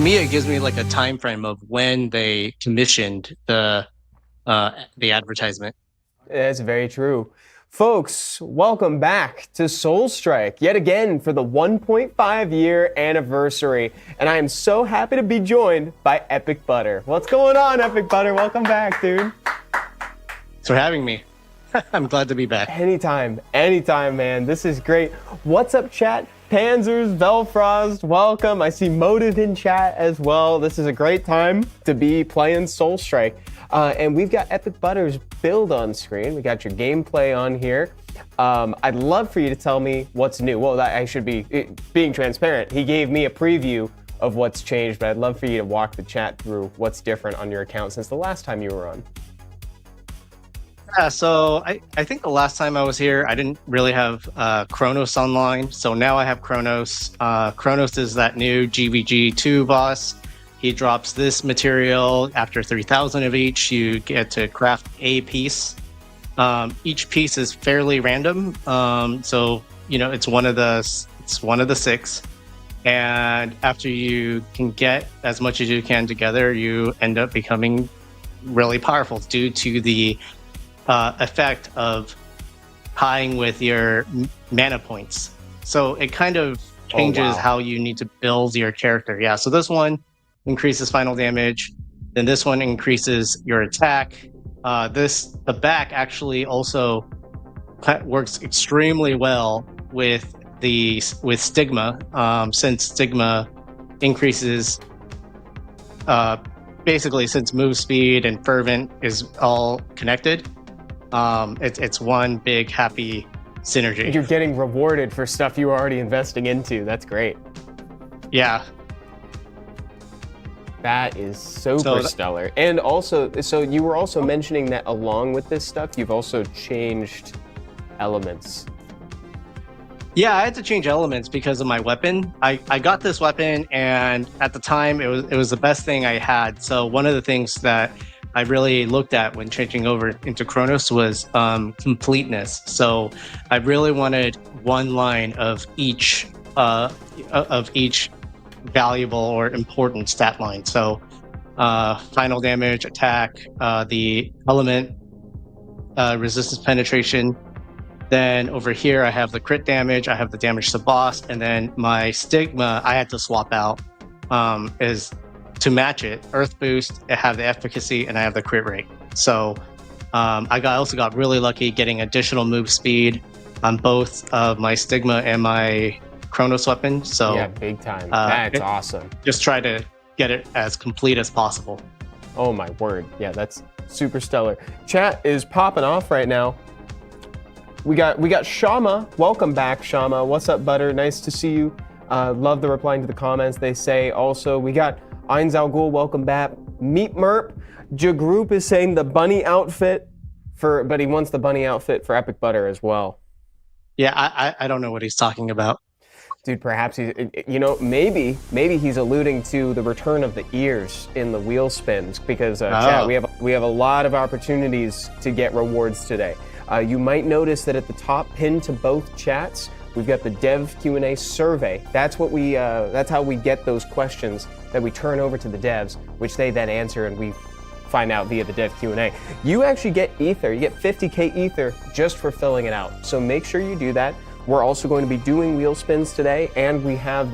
me, it gives me like a time frame of when they commissioned the advertisement. That's very true. Folks, welcome back to Soul Strike yet again for the 1.5 year anniversary. And I am so happy to be joined by Epicbutter. What's going on, Epicbutter? Welcome back, dude. Thanks for having me. I'm glad to be back. Anytime, man. This is great. What's up, chat? Panzers, Velfrost, welcome. I see Motive in chat as well. This is a great time to be playing Soul Strike. And we've got Epicbutter's build on screen. We got your gameplay on here. I'd love for you to tell me what's new. Well, I should be being transparent. He gave me a preview of what's changed, but I'd love for you to walk the chat through what's different on your account since the last time you were on. Yeah, so I think the last time I was here, I didn't really have Kronos online. So now I have Kronos. Kronos is that new GVG2 boss. He drops this material. After 3,000 of each, you get to craft a piece. Each piece is fairly random. So, you know, it's one of the 6. And after you can get as much as you can together, you end up becoming really powerful due to the effect of tying with your mana points. So it kind of changes how you need to build your character. Yeah, so this one increases final damage, then this one increases your attack. The back actually also works extremely well with Stigma, since Stigma increases basically, since move speed and fervent is all connected. It's one big happy synergy. You're getting rewarded for stuff you were already investing into. That's great. Yeah. That is super stellar. And also, so you were also mentioning that along with this stuff, you've also changed elements. Yeah, I had to change elements because of my weapon. I got this weapon, and at the time, it was the best thing I had. So one of the things that I really looked at when changing over into Kronos was completeness. So I really wanted one line of each valuable or important stat line. So final damage, attack, the element, resistance penetration. Then over here, I have the crit damage, I have the damage to boss, and then my Stigma, I had to swap out, is to match it. Earth boost, I have the efficacy, and I have the crit rate. So I also got really lucky getting additional move speed on both of my Stigma and my Kronos weapon. So yeah, big time. That's awesome. Just try to get it as complete as possible. Oh my word. Yeah, that's super stellar. Chat is popping off right now. We got Shama. Welcome back, Shama. What's up, Butter? Nice to see you. Love the replying to the comments. They say also, we got Ein Zalgul, welcome back. Meat Merp. Jagroup is saying the bunny outfit but he wants the bunny outfit for Epicbutter as well. Yeah, I don't know what he's talking about. Dude, perhaps maybe he's alluding to the return of the ears in the wheel spins because chat, we have a lot of opportunities to get rewards today. You might notice that at the top, pinned to both chats, we've got the Dev Q&A survey. That's how we get those questions that we turn over to the devs, which they then answer and we find out via the Dev Q&A. You actually get Ether. You get 50k Ether just for filling it out. So make sure you do that. We're also going to be doing wheel spins today, and we have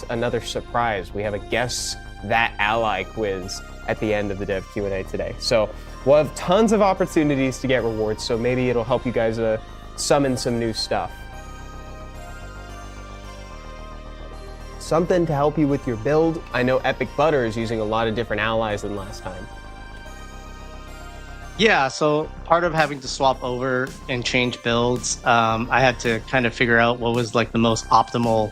another surprise. We have a Guess That Ally quiz at the end of the Dev Q&A today. So we'll have tons of opportunities to get rewards, so maybe it'll help you guys summon some new stuff. Something to help you with your build. I know Epicbutter is using a lot of different allies than last time. Yeah, so part of having to swap over and change builds, I had to kind of figure out what was like the most optimal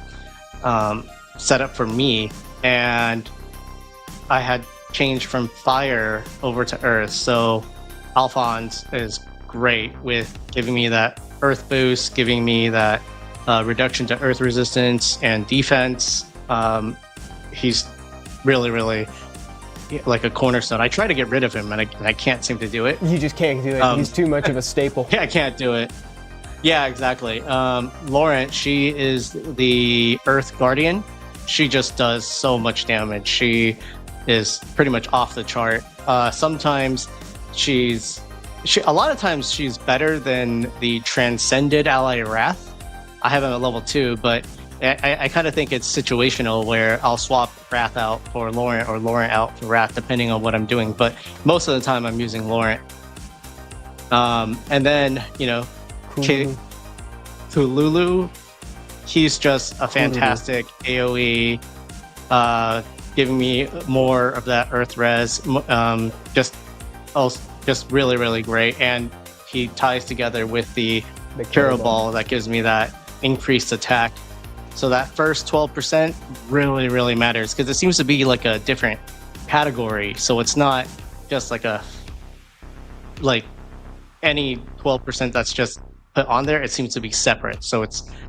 setup for me, and I had changed from fire over to earth. So Alphonse is great with giving me that earth boost, giving me that reduction to earth resistance and defense. He's really like a cornerstone. I try to get rid of him, and I can't seem to do it. You just can't do it. He's too much of a staple. Yeah, I can't do it. Yeah, exactly. Laurent, she is the Earth Guardian, she just does so much damage. She is pretty much off the chart. Sometimes a lot of times she's better than the Transcended ally Wrath. I have him at level 2, but I kind of think it's situational where I'll swap Wrath out for Laurent or Laurent out for Wrath depending on what I'm doing. But most of the time I'm using Laurent. And then, Kululu, he's just a fantastic AoE, giving me more of that Earth Res. Just really, really great. And he ties together with the Cura Ball that gives me that increased attack. So that first 12% really, really matters because it seems to be like a different category. So it's not just like any 12% that's just put on there. It seems to be separate. So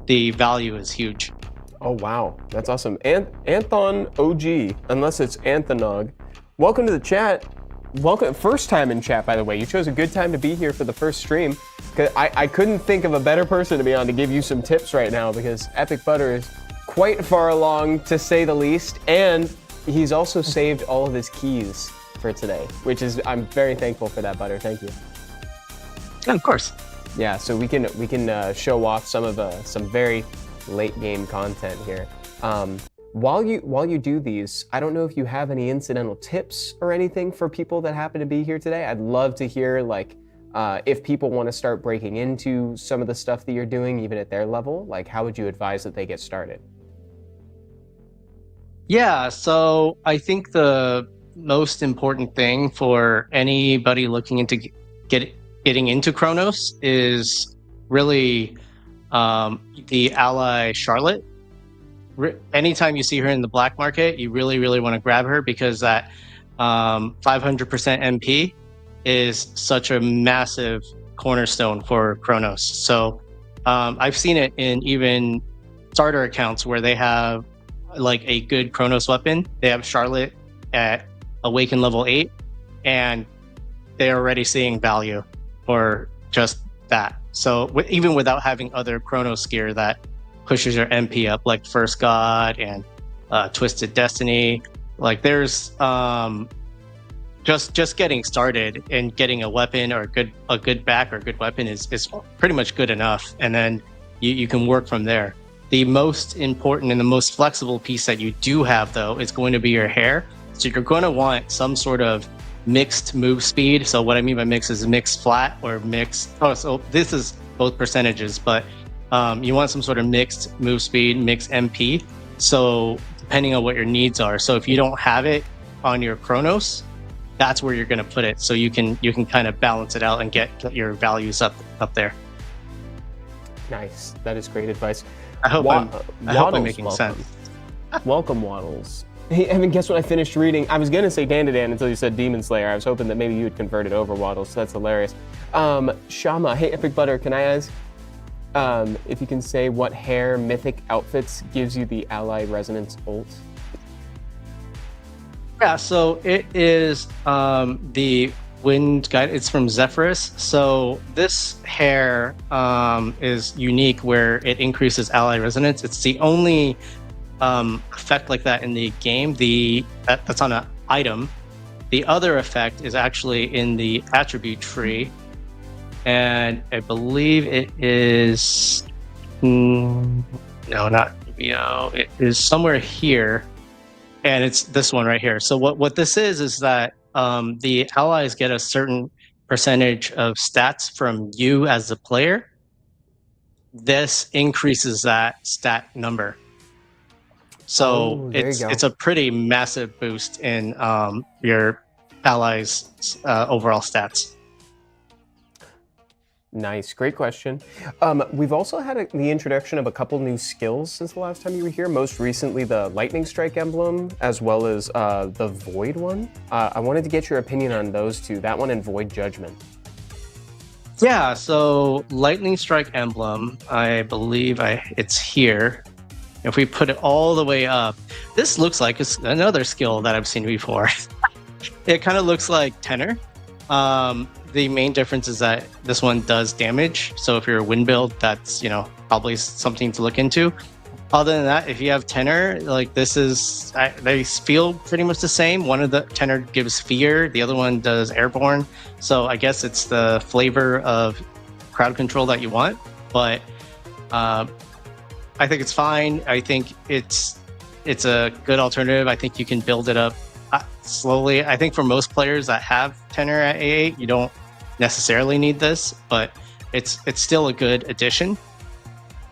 the value is huge. Oh, wow. That's awesome. Anthon OG, unless it's Anthonog. Welcome to the chat. Welcome. First time in chat, by the way. You chose a good time to be here for the first stream. I couldn't think of a better person to be on to give you some tips right now because Epicbutter is quite far along, to say the least, and he's also saved all of his keys for today, which is, I'm very thankful for that, Butter. Thank you. Yeah, of course. Yeah, so we can show off some very late game content here. While you do these, I don't know if you have any incidental tips or anything for people that happen to be here today. I'd love to hear if people want to start breaking into some of the stuff that you're doing, even at their level, how would you advise that they get started? Yeah, so I think the most important thing for anybody looking into getting into Chronos is really the ally Charlotte. Anytime you see her in the black market, you really, really want to grab her because that 500% MP is such a massive cornerstone for Chronos. So I've seen it in even starter accounts where they have a good Chronos weapon. They have Charlotte at Awaken level 8, and they're already seeing value for just that. So even without having other Chronos gear that pushes your MP up, like First God and Twisted Destiny, there's just getting started and getting a weapon or a good back or a good weapon is pretty much good enough, and then you can work from there. The most important and the most flexible piece that you do have, though, is going to be your hair. So you're going to want some sort of mixed move speed. So what I mean by mix is mixed flat or mixed. Oh, so this is both percentages, but you want some sort of mixed move speed, mixed MP. So depending on what your needs are. So if you don't have it on your Chronos, that's where you're going to put it. So you can kind of balance it out and get your values up there. Nice. That is great advice. I hope I'm making sense. Welcome, Waddles. Hey, Evan, guess what I finished reading? I was going to say Dan until you said Demon Slayer. I was hoping that maybe you would convert it over, Waddles. So that's hilarious. Shama, hey, Epicbutter, can I ask if you can say what hair mythic outfits gives you the ally resonance ult? Yeah, so it is the Wind Guide. It's from Zephyrus. So this hair is unique where it increases ally resonance. It's the only effect like that in the game. That's on an item. The other effect is actually in the attribute tree, and I believe it is no, not VO. It is somewhere here, and it's this one right here. So what this is that the allies get a certain percentage of stats from you as the player. This increases that stat number. So it's a pretty massive boost in your allies' overall stats. Nice, great question. We've also had the introduction of a couple new skills since the last time you were here. Most recently, the Lightning Strike emblem, as well as the Void one. I wanted to get your opinion on those two, that one and Void Judgment. Yeah, so Lightning Strike emblem, I believe it's here. If we put it all the way up, this looks like it's another skill that I've seen before. It kind of looks like Tenor. The main difference is that this one does damage. So if you're a wind build, that's probably something to look into. Other than that, if you have tenor, like they feel pretty much the same. One of the tenor gives fear, the other one does airborne. So I guess it's the flavor of crowd control that you want. But I think it's fine. I think it's a good alternative. I think you can build it up slowly. I think for most players that have tenor at A8, you don't necessarily need this, but it's still a good addition.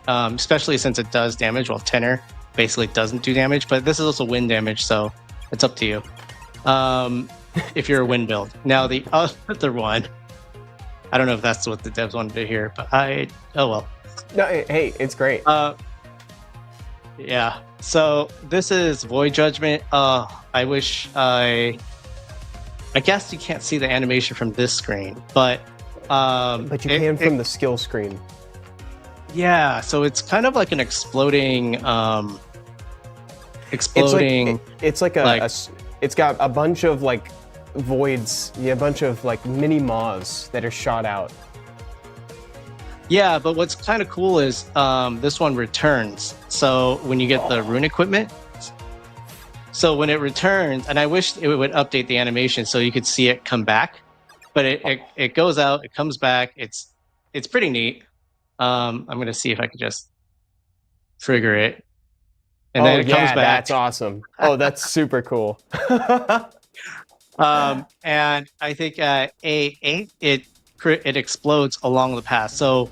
Especially since it does damage, while tenor basically doesn't do damage. But this is also wind damage, so it's up to you. If you're a wind build. Now the other one, I don't know if that's what the devs wanted to hear, but oh well. No, hey, it's great. Yeah. So this is Void Judgment. I wish I guess you can't see the animation from this screen, but you can from the skill screen. Yeah, so it's kind of like an exploding. It's got a bunch of like voids, a bunch of like mini maws that are shot out. Yeah, but what's kind of cool is this one returns. So when you get the rune equipment, so when it returns, and I wish it would update the animation so you could see it come back, but it goes out, it comes back. It's pretty neat. I'm gonna see if I could just trigger it, and then it comes back. That's awesome. Oh, that's super cool. And I think A8 it explodes along the path. So,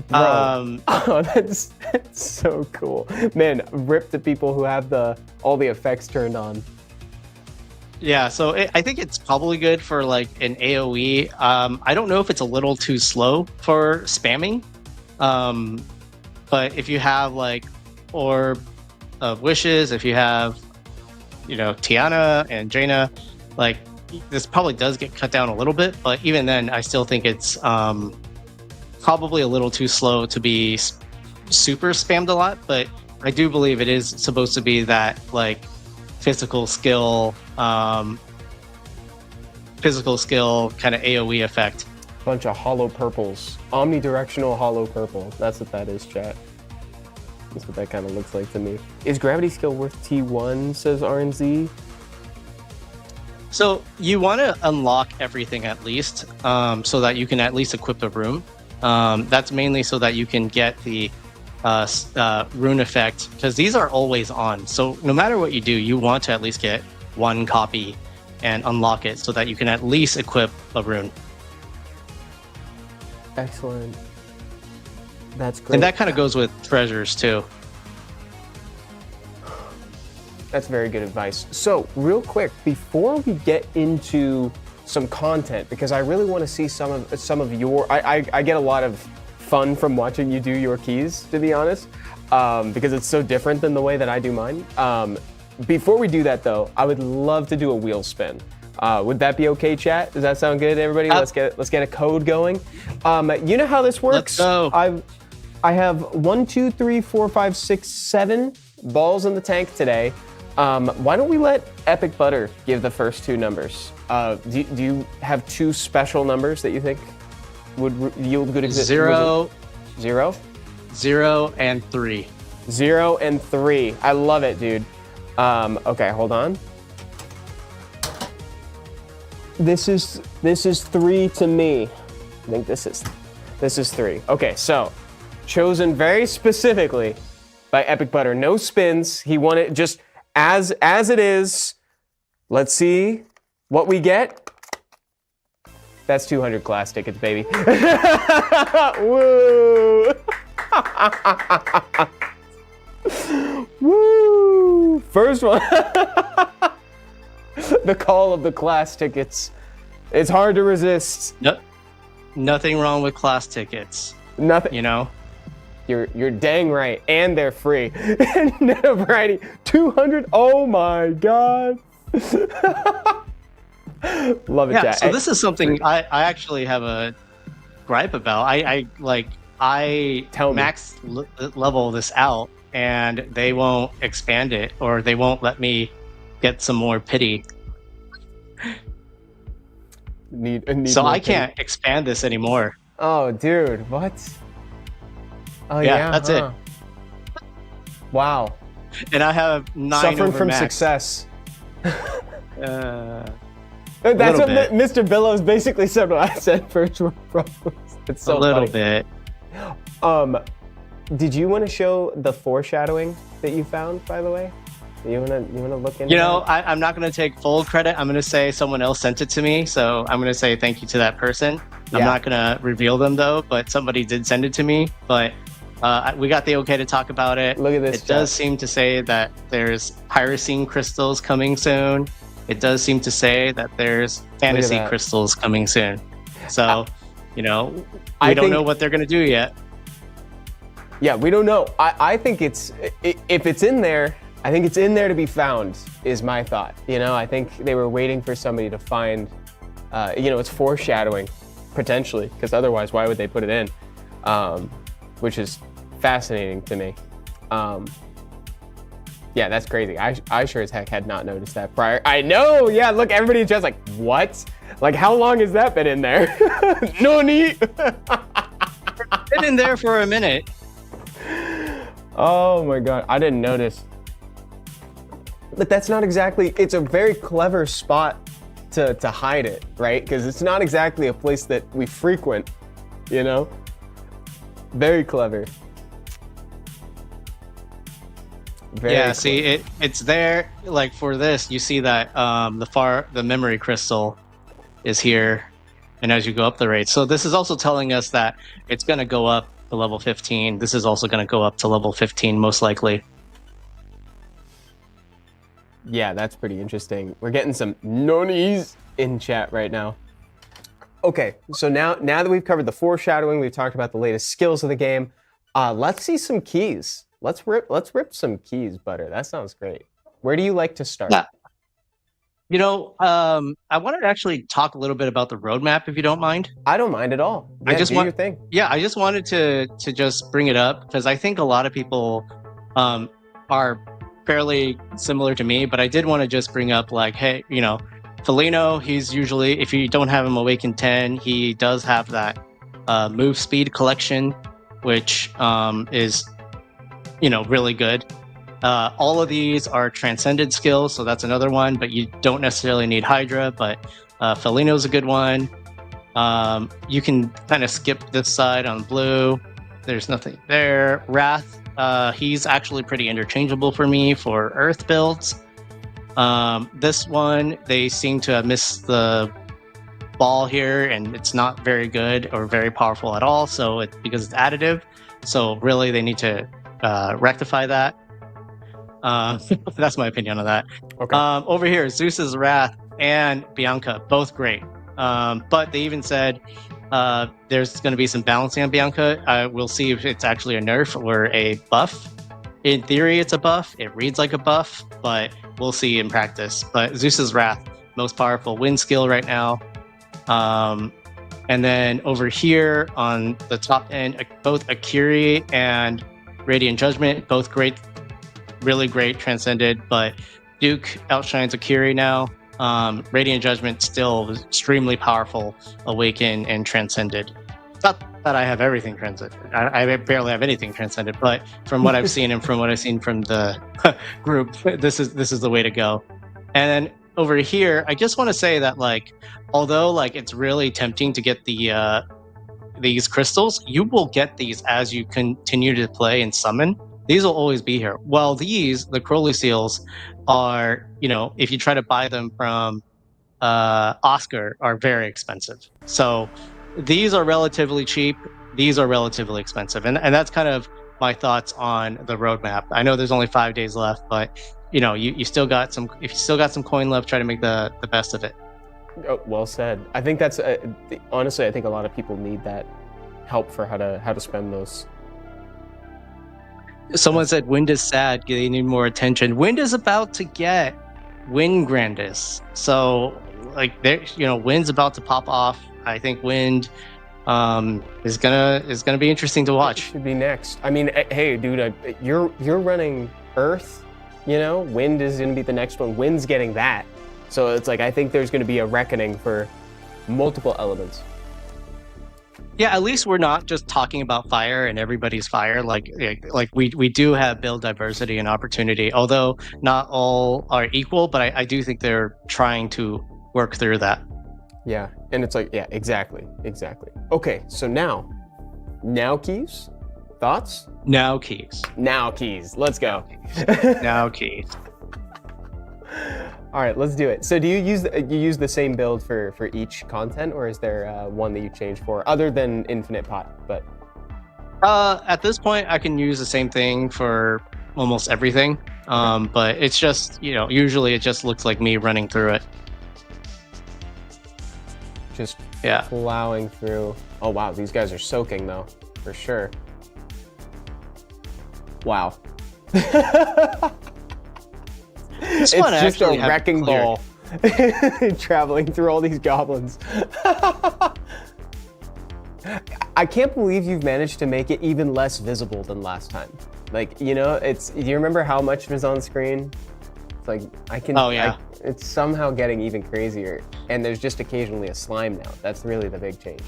that's so cool, man. Rip the people who have all the effects turned on. Yeah, so I think it's probably good for like an AOE. I don't know if it's a little too slow for spamming. But if you have like Orb of Wishes, if you have, Tiana and Jaina, like this probably does get cut down a little bit, but even then I still think it's probably a little too slow to be super spammed a lot. But I do believe it is supposed to be that like physical skill kind of AOE effect. Bunch of hollow purples, omnidirectional hollow purple. That's what that is, chat. That's what that kind of looks like to me. Is gravity skill worth T1, says RNZ? So you want to unlock everything at least, so that you can at least equip a rune. That's mainly so that you can get the rune effect, because these are always on. So no matter what you do, you want to at least get one copy and unlock it so that you can at least equip a rune. Excellent. That's great. And that kind of goes with treasures too. That's very good advice. So real quick, before we get into some content, because I really want to see some of your, I get a lot of fun from watching you do your keys, to be honest, because it's so different than the way that I do mine. Before we do that though, I would love to do a wheel spin. Would that be okay, chat? Does that sound good, everybody? Let's get a code going. You know how this works. Let's go. I have 1, 2, 3, 4, 5, 6, 7 balls in the tank today. Why don't we let Epicbutter give the first two numbers? Do you have two special numbers that you think would yield good existence? 0, 0, 0, and 3. 0 and 3. I love it, dude. Okay, hold on. This is 3 to me. I think this is 3. Okay, so chosen very specifically by Epicbutter. No spins. He wanted just as it is. Let's see what we get. That's 200 class tickets, baby. Woo! Woo! First one. The call of the class tickets. It's hard to resist. Nope. Nothing wrong with class tickets. Nothing. You know? You're dang right. And they're free. Net variety. 200. Oh my god. Love it, yeah, Jack. so this is something I actually have a gripe about. I max level this out and they won't expand it, or they won't let me get some more pity. Need so more I can't expand this anymore. Oh, dude, what? Oh yeah, that's it. Wow. And I have 9 Suffering over from max. success. That's what Mr. Billows basically said when I said first world problems. It's so a little funny. bit. Did you want to show the foreshadowing that you found, by the way? You wanna look into? You know, I'm not gonna take full credit. I'm gonna say someone else sent it to me, so I'm gonna say thank you to that person. I'm not gonna reveal them though, but somebody did send it to me. But we got the okay to talk about it. Look at this. It does seem to say that there's pyrocene crystals coming soon. It does seem to say that there's fantasy crystals coming soon. So, you know, we don't know what they're gonna do yet. Yeah, we don't know. I think if it's in there, I think it's in there to be found, is my thought. You know, I think they were waiting for somebody to find, it's foreshadowing, potentially, because otherwise, why would they put it in? Which is fascinating to me. Yeah, that's crazy. I sure as heck had not noticed that prior. I know, yeah, look, everybody's just like, what? Like, how long has that been in there? No need. Been in there for a minute. Oh my God, I didn't notice. But that's not exactly, it's a very clever spot to hide it, right? Because it's not exactly a place that we frequent, you know? Very clever. Very clever. See, it's there. Like for this, you see that the memory crystal is here, and as you go up the rate. So this is also telling us that it's going to go up to level 15. This is also going to go up to level 15, most likely. Yeah, that's pretty interesting. We're getting some nonis in chat right now. Okay, so now that we've covered the foreshadowing, we've talked about the latest skills of the game. Let's see some keys. Let's rip some keys, Butter. That sounds great. Where do you like to start? Yeah. You know, I wanted to actually talk a little bit about the roadmap, if you don't mind. I don't mind at all. Yeah, I just do your thing. Yeah, I just wanted to just bring it up because I think a lot of people are fairly similar to me, but I did want to just bring up like, hey, you know, Felino, he's usually, if you don't have him Awakened 10, he does have that move speed collection, which is, you know, really good. All of these are transcended skills, so that's another one, but you don't necessarily need Hydra, but Felino's a good one. You can kind of skip this side on blue. There's nothing there. Wrath, he's actually pretty interchangeable for me for Earth builds. This one, they seem to have missed the ball here, and it's not very good or very powerful at all, so because it's additive. So really, they need to rectify that. That's my opinion on that. Okay. Over here, Zeus's Wrath and Bianca, both great. But they even said there's going to be some balancing on Bianca. We'll see if it's actually a nerf or a buff. In theory, it's a buff. It reads like a buff, but we'll see in practice. But Zeus's Wrath, most powerful wind skill right now. And then over here on the top end, both Akiri and Radiant Judgment, both great, really great transcended, but Duke outshines Akiri now. Radiant Judgment still extremely powerful, Awaken and Transcended. Not that I have everything transcended. I barely have anything transcended, but from what I've seen and from what I've seen from the group, this is the way to go. And then over here, I just want to say that like, although like it's really tempting to get the these crystals, you will get these as you continue to play and summon. These will always be here. While these, the Crowley seals, are, you know, if you try to buy them from Oscar, are very expensive. So these are relatively cheap. These are relatively expensive. And that's kind of my thoughts on the roadmap. I know there's only 5 days left, but you know, you still got some, if you still got some coin left, try to make the best of it. Oh, well said. I think that's honestly, I think a lot of people need that help for how to spend those. Someone said Wind is sad, they need more attention. Wind is about to get Wind Grandis. So like there, you know, Wind's about to pop off. I think Wind is gonna be interesting to watch. It should be next. I mean, hey dude, you're running Earth, you know, Wind is gonna be the next one. Wind's getting that. So it's like, I think there's gonna be a reckoning for multiple elements. Yeah, at least we're not just talking about fire and everybody's fire. Like we do have build diversity and opportunity, although not all are equal. But I do think they're trying to work through that. Yeah, and it's like, yeah, exactly. Okay, so now keys, thoughts? Now keys. Now keys. Let's go. Now keys. All right, let's do it. So do you use the same build for each content, or is there one that you change for other than infinite pot? But at this point, I can use the same thing for almost everything. But it's just, usually it just looks like me running through it. Just plowing through. Oh wow, these guys are soaking though, for sure. Wow. It's just a wrecking ball traveling through all these goblins. I can't believe you've managed to make it even less visible than last time. Like, do you remember how much was on screen? It's like, it's somehow getting even crazier. And there's just occasionally a slime now. That's really the big change.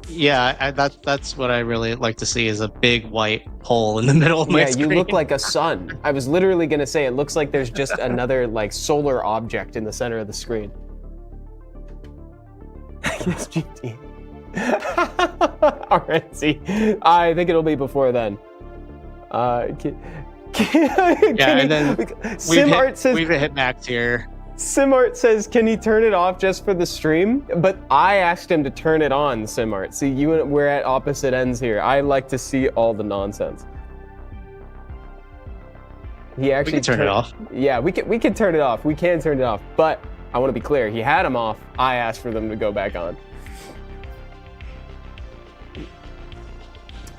Yeah, that's what I really like to see, is a big white hole in the middle of my screen. Yeah, you look like a sun. I was literally going to say, it looks like there's just another solar object in the center of the screen. Yes, GT. All right, see, I think it'll be before then. And then we've hit max here. Simart says, can he turn it off just for the stream? But I asked him to turn it on, Simart. See, we're at opposite ends here. I like to see all the nonsense. He actually we can turn it off. Yeah, we can turn it off. We can turn it off. But I want to be clear. He had them off. I asked for them to go back on.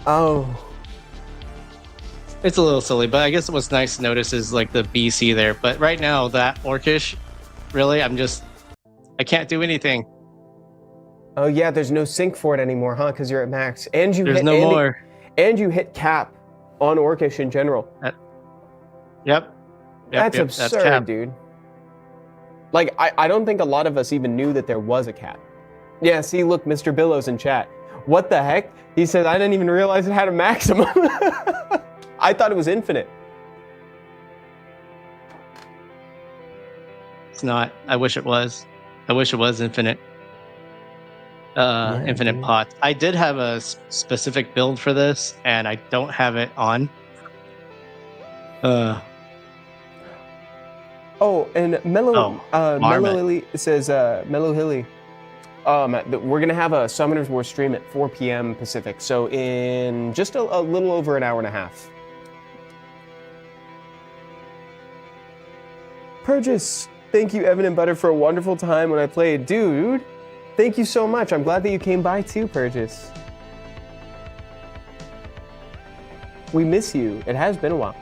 Oh. It's a little silly, but I guess what's nice to notice is like the BC there. But right now, that Orcish, really, I can't do anything. Oh yeah, there's no sync for it anymore, huh? Because you're at max. And there's no more. And you hit cap on Orcish in general. Yep. That's absurd, dude. Like, I don't think a lot of us even knew that there was a cap. Yeah, see, look, Mr. Billows in chat. What the heck? He said, I didn't even realize it had a maximum. I thought it was infinite. It's not. I wish it was. I wish it was infinite. Infinite pots. I did have a specific build for this, and I don't have it on. Oh, and Mellow Lily says, Mellow Hilly, we're gonna have a Summoners War stream at 4 p.m. Pacific, so in just a little over an hour and a half. Purchase, thank you, Evan and Butter, for a wonderful time when I played. Dude, thank you so much. I'm glad that you came by too, Purchase. We miss you. It has been a while.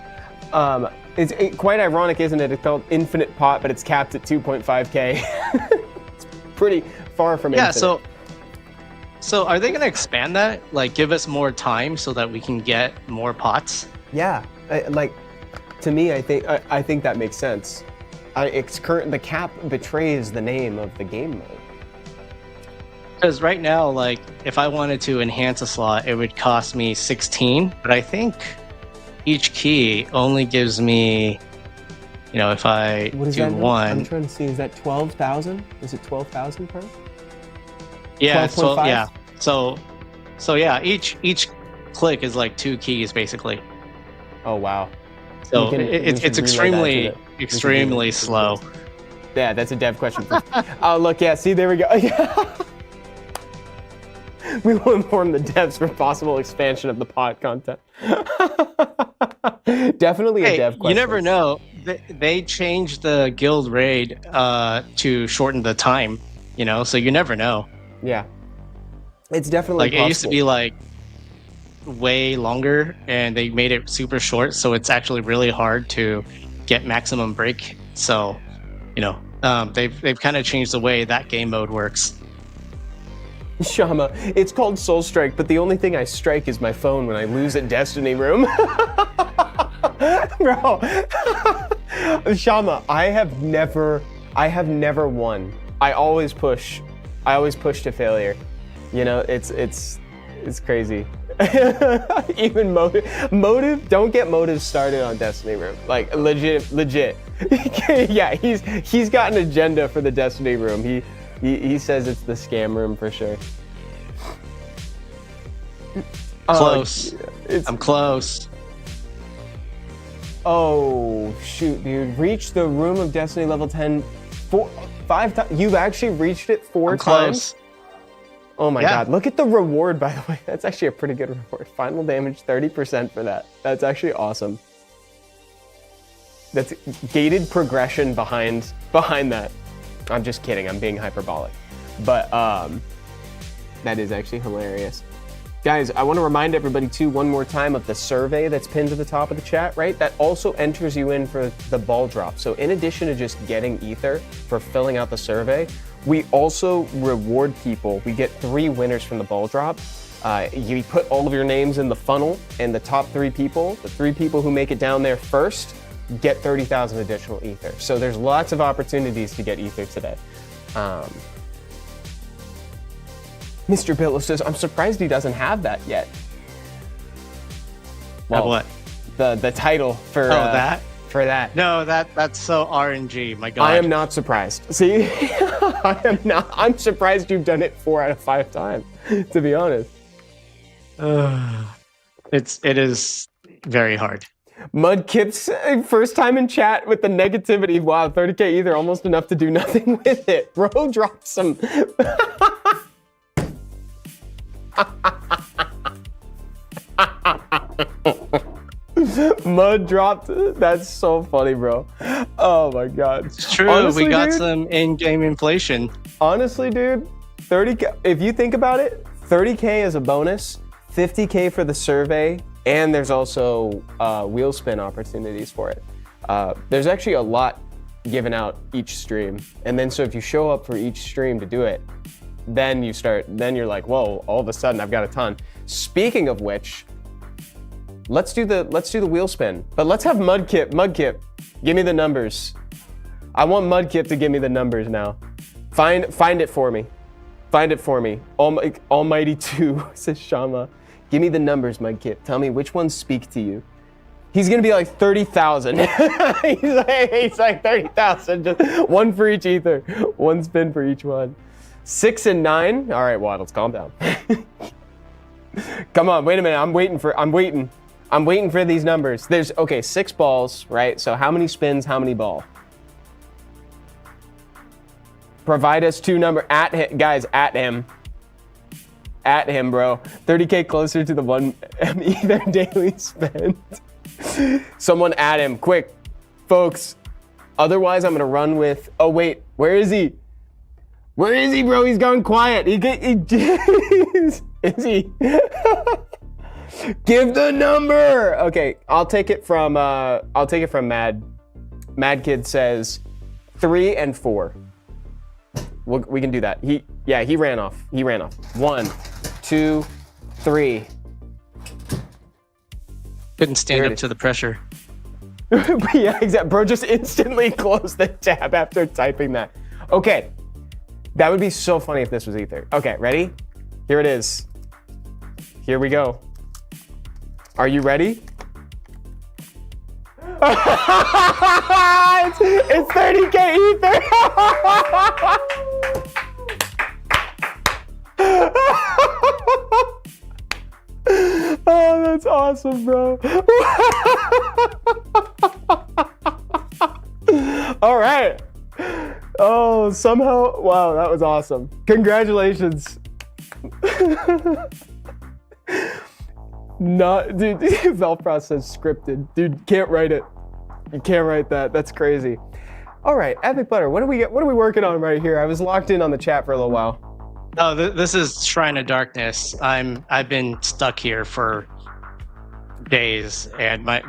It's quite ironic, isn't it? It's called Infinite Pot, but it's capped at 2.5K. It's pretty far from infinite. Yeah, so are they going to expand that? Like, give us more time so that we can get more pots? Yeah, to me, I think that makes sense. The cap betrays the name of the game mode. Because right now, like, if I wanted to enhance a slot, it would cost me 16, but I think each key only gives me, if I do one. I'm trying to see, is that 12,000? Is it 12,000 per? Yeah, 12, yeah. So yeah, each click is like 2 keys basically. Oh wow. So it's extremely slow. Yeah, that's a dev question. Oh look, yeah, see, there we go. We will inform the devs for possible expansion of the pod content. Definitely a dev question. You never know. They changed the guild raid to shorten the time, so you never know. Yeah. It's definitely like possible. It used to be like way longer, and they made it super short, so it's actually really hard to get maximum break. So, they've kind of changed the way that game mode works. Shama, it's called Soul Strike, but the only thing I strike is my phone when I lose at Destiny Room. Bro, Shama, I have never won. I always push I always push to failure. You know, it's crazy. Even motive. Don't get motive started on Destiny Room. Like legit. Yeah, he's got an agenda for the Destiny Room. He says it's the scam room for sure. Close. I'm close. Oh shoot, dude! Reach the room of Destiny level 10 5 times. You've actually reached it 4 times. Oh my God! Look at the reward, by the way. That's actually a pretty good reward. Final damage 30% for that. That's actually awesome. That's gated progression behind that. I'm just kidding. I'm being hyperbolic, but that is actually hilarious. Guys, I want to remind everybody too one more time of the survey that's pinned to the top of the chat, right? That also enters you in for the ball drop. So in addition to just getting ether for filling out the survey, we also reward people. We get 3 winners from the ball drop. You put all of your names in the funnel, and the top 3 people, the 3 people who make it down there first, get 30,000 additional ether. So there's lots of opportunities to get ether today. Mr. Billow says, I'm surprised he doesn't have that yet. Well, what? The title for that? For that. No, that's so RNG. My God. I am not surprised. See, I am not. I'm surprised you've done it 4 out of 5 times, to be honest. It is very hard. Mudkip's first time in chat with the negativity. Wow, 30k ether, almost enough to do nothing with it. Bro dropped some. Mud dropped. That's so funny, bro. Oh my God. It's true. Honestly, we got dude, some in-game inflation. Honestly, dude, 30k. If you think about it, 30k is a bonus, 50k for the survey, and there's also wheel spin opportunities for it. There's actually a lot given out each stream, and then so if you show up for each stream to do it, then you're like, whoa, all of a sudden I've got a ton. Speaking of which, let's do the wheel spin, but let's have Mudkip, give me the numbers. I want Mudkip to give me the numbers now. Find it for me. Almighty 2, says Shama. Give me the numbers, Mudkip. Tell me which ones speak to you. He's gonna be like 30,000. he's like 30,000, just 1 for each ether, 1 spin for each one. 6 and 9. All right, Waddles, calm down. Come on, wait a minute. I'm waiting for these numbers. There's 6 balls, right? So how many spins? How many ball? Provide us 2 number at him, guys. At him, bro. 30k closer to the 1 ether daily spend. Someone at him, quick, folks. Otherwise, I'm gonna run with. Oh wait, where is he? Where is he, bro? He's gone quiet. Is he? Give the number. Okay, I'll take it from Mad. Mad Kid says 3 and 4. We can do that. He ran off. 1, 2, 3. Couldn't stand up to the pressure. Yeah, exactly. Bro just instantly closed the tab after typing that. Okay. That would be so funny if this was ether. Okay, ready? Here it is. Here we go. Are you ready? it's 30k ether. Oh, that's awesome, bro. All right. Oh, somehow, wow, that was awesome. Congratulations. Dude, Velpros says scripted. Dude, can't write it. You can't write that. That's crazy. All right, Epicbutter, what are we working on right here? I was locked in on the chat for a little while. Oh, this is Shrine of Darkness. I've been stuck here for days, and my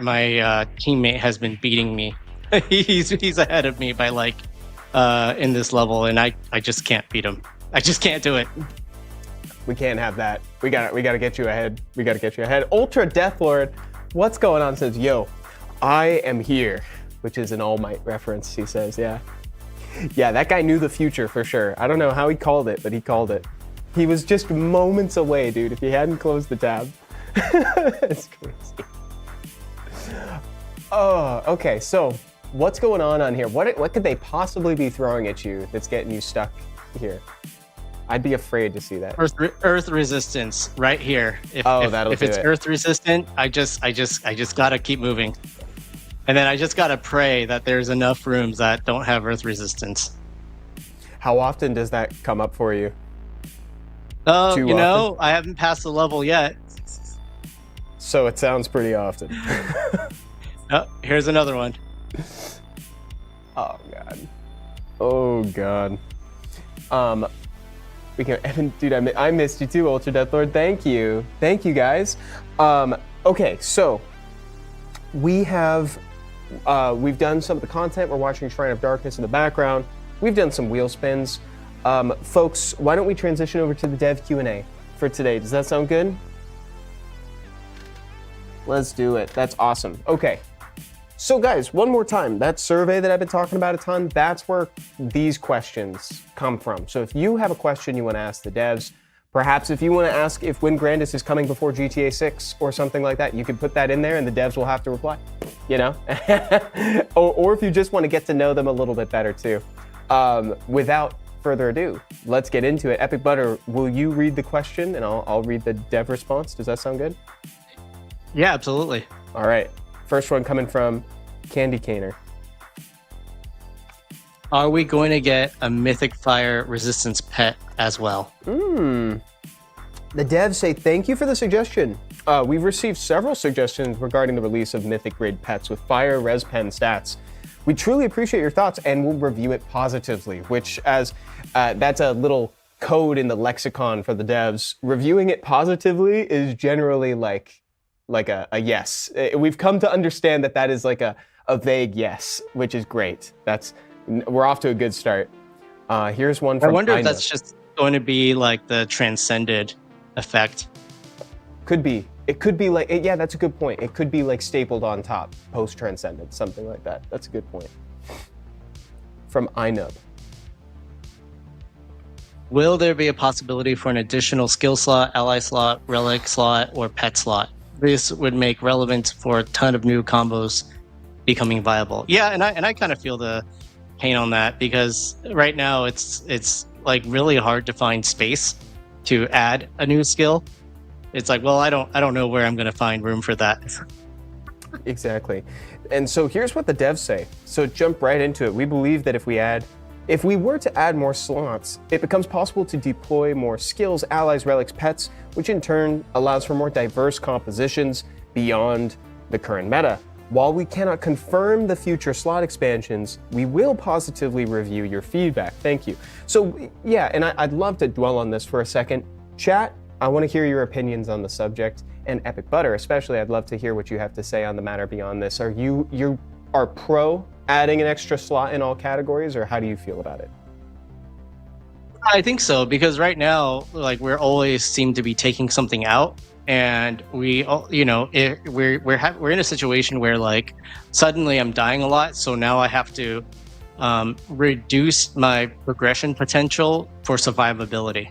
teammate has been beating me. he's ahead of me by like in this level, and I just can't beat him. I just can't do it. We can't have that. We gotta get you ahead. We gotta get you ahead. Ultra Deathlord, what's going on? Says, yo, I am here, which is an All Might reference. He says, yeah. Yeah, that guy knew the future for sure. I don't know how he called it, but he called it. He was just moments away, dude, if he hadn't closed the tab. It's crazy. Oh, okay, so what's going on here? What could they possibly be throwing at you that's getting you stuck here? I'd be afraid to see that. Earth resistance right here. If it's earth resistant, I just gotta keep moving. And then I just gotta pray that there's enough rooms that don't have earth resistance. How often does that come up for you? You know, I haven't passed the level yet. So it sounds pretty often. Oh, here's another one. Oh god. Oh god. We can, Evan, dude, I missed you too, Ultra Death Lord. Thank you guys. Okay, so we've done some of the content. We're watching Shrine of Darkness in the background. We've done some wheel spins. Folks, why don't we transition over to the dev Q&A for today? Does that sound good? Let's do it. That's awesome. Okay. So guys, one more time, that survey that I've been talking about a ton, that's where these questions come from. So if you have a question you want to ask the devs, perhaps if you want to ask if Wind Grandis is coming before GTA 6 or something like that, you can put that in there and the devs will have to reply, you know? or if you just want to get to know them a little bit better too. Without further ado, let's get into it. Epicbutter, will you read the question and I'll read the dev response? Does that sound good? Yeah, absolutely. All right. First one coming from Candy Caner. Are we going to get a Mythic Fire Resistance pet as well? The devs say thank you for the suggestion. We've received several suggestions regarding the release of Mythic grade pets with Fire Res Pen stats. We truly appreciate your thoughts and we'll review it positively, which as that's a little code in the lexicon for the devs. Reviewing it positively is generally like a yes. We've come to understand that is like a vague yes, which is great. We're off to a good start. Here's one from I wonder if that's just going to be like the transcended effect. Could be. It could be like, yeah, that's a good point. It could be like stapled on top, post-transcended, something like that. That's a good point. From Inub. Will there be a possibility for an additional skill slot, ally slot, relic slot, or pet slot? This would make relevant for a ton of new combos becoming viable. Yeah, and I kind of feel the pain on that because right now it's like really hard to find space to add a new skill. It's like, well, I don't know where I'm going to find room for that. Exactly. And so here's what the devs say. So jump right into it. We believe that if we were to add more slots, it becomes possible to deploy more skills, allies, relics, pets, which in turn allows for more diverse compositions beyond the current meta. While we cannot confirm the future slot expansions, we will positively review your feedback. Thank you. So yeah, and I'd love to dwell on this for a second. Chat, I want to hear your opinions on the subject, and Epicbutter especially, I'd love to hear what you have to say on the matter beyond this. Are you pro adding an extra slot in all categories, or how do you feel about it? I think so, because right now, like, we're always seem to be taking something out, and we're in a situation where like suddenly I'm dying a lot, so now I have to reduce my progression potential for survivability.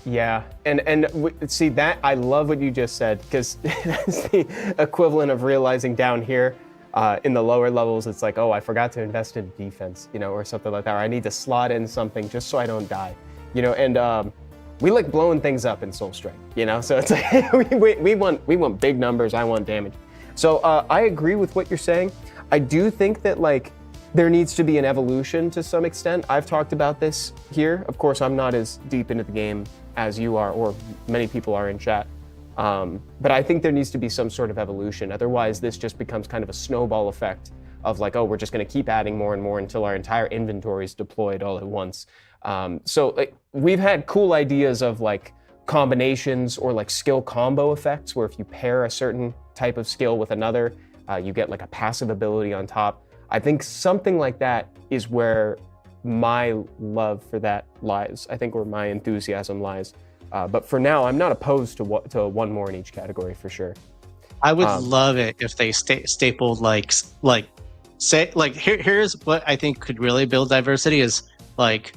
Yeah, and see that I love what you just said, because that's the equivalent of realizing down here. In the lower levels, it's like, oh, I forgot to invest in defense, or something like that. Or I need to slot in something just so I don't die, and we like blowing things up in Soul Strike, so it's like, we want big numbers, I want damage. So I agree with what you're saying. I do think that like there needs to be an evolution to some extent. I've talked about this here. Of course, I'm not as deep into the game as you are, or many people are in chat. But I think there needs to be some sort of evolution. Otherwise, this just becomes kind of a snowball effect of like, oh, we're just going to keep adding more and more until our entire inventory is deployed all at once. So like, we've had cool ideas of like combinations or like skill combo effects, where if you pair a certain type of skill with another, you get like a passive ability on top. I think something like that is where my love for that lies. I think where my enthusiasm lies. But for now, I'm not opposed to one more in each category for sure. I would love it if they stapled like say like here's what I think could really build diversity is like,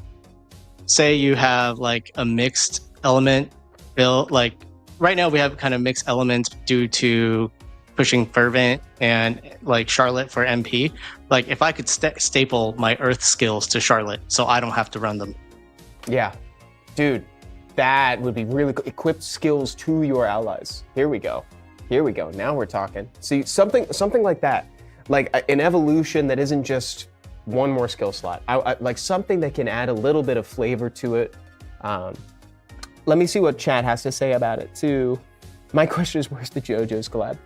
say you have like a mixed element build. Like right now we have kind of mixed elements due to pushing Fervent and like Charlotte for MP. Like if I could staple my Earth skills to Charlotte, so I don't have to run them. Yeah, dude, that would be really cool. Equip skills to your allies. Here we go. Now we're talking. See, something like that, like an evolution that isn't just one more skill slot. I like something that can add a little bit of flavor to it. Let me see what chat has to say about it too. My question is, where's the JoJo's collab?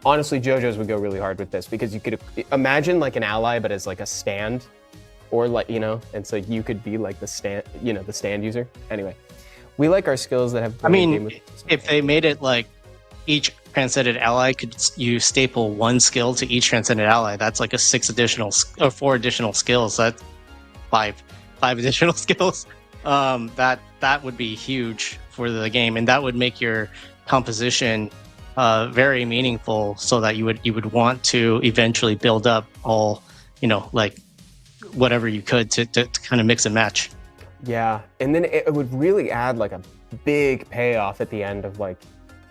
Honestly, JoJo's would go really hard with this because you could imagine like an ally, but as like a stand, or like, you know, and so you could be like the stand, you know, the stand user. Anyway, we like our skills that have. I mean, if they made it like each transcended ally could you staple one skill to each transcended ally, that's like a 4 additional skills. That's five additional skills. That would be huge for the game, and that would make your composition very meaningful, so that you would want to eventually build up all, you know, like whatever you could to kind of mix and match. Yeah, and then it would really add like a big payoff at the end of like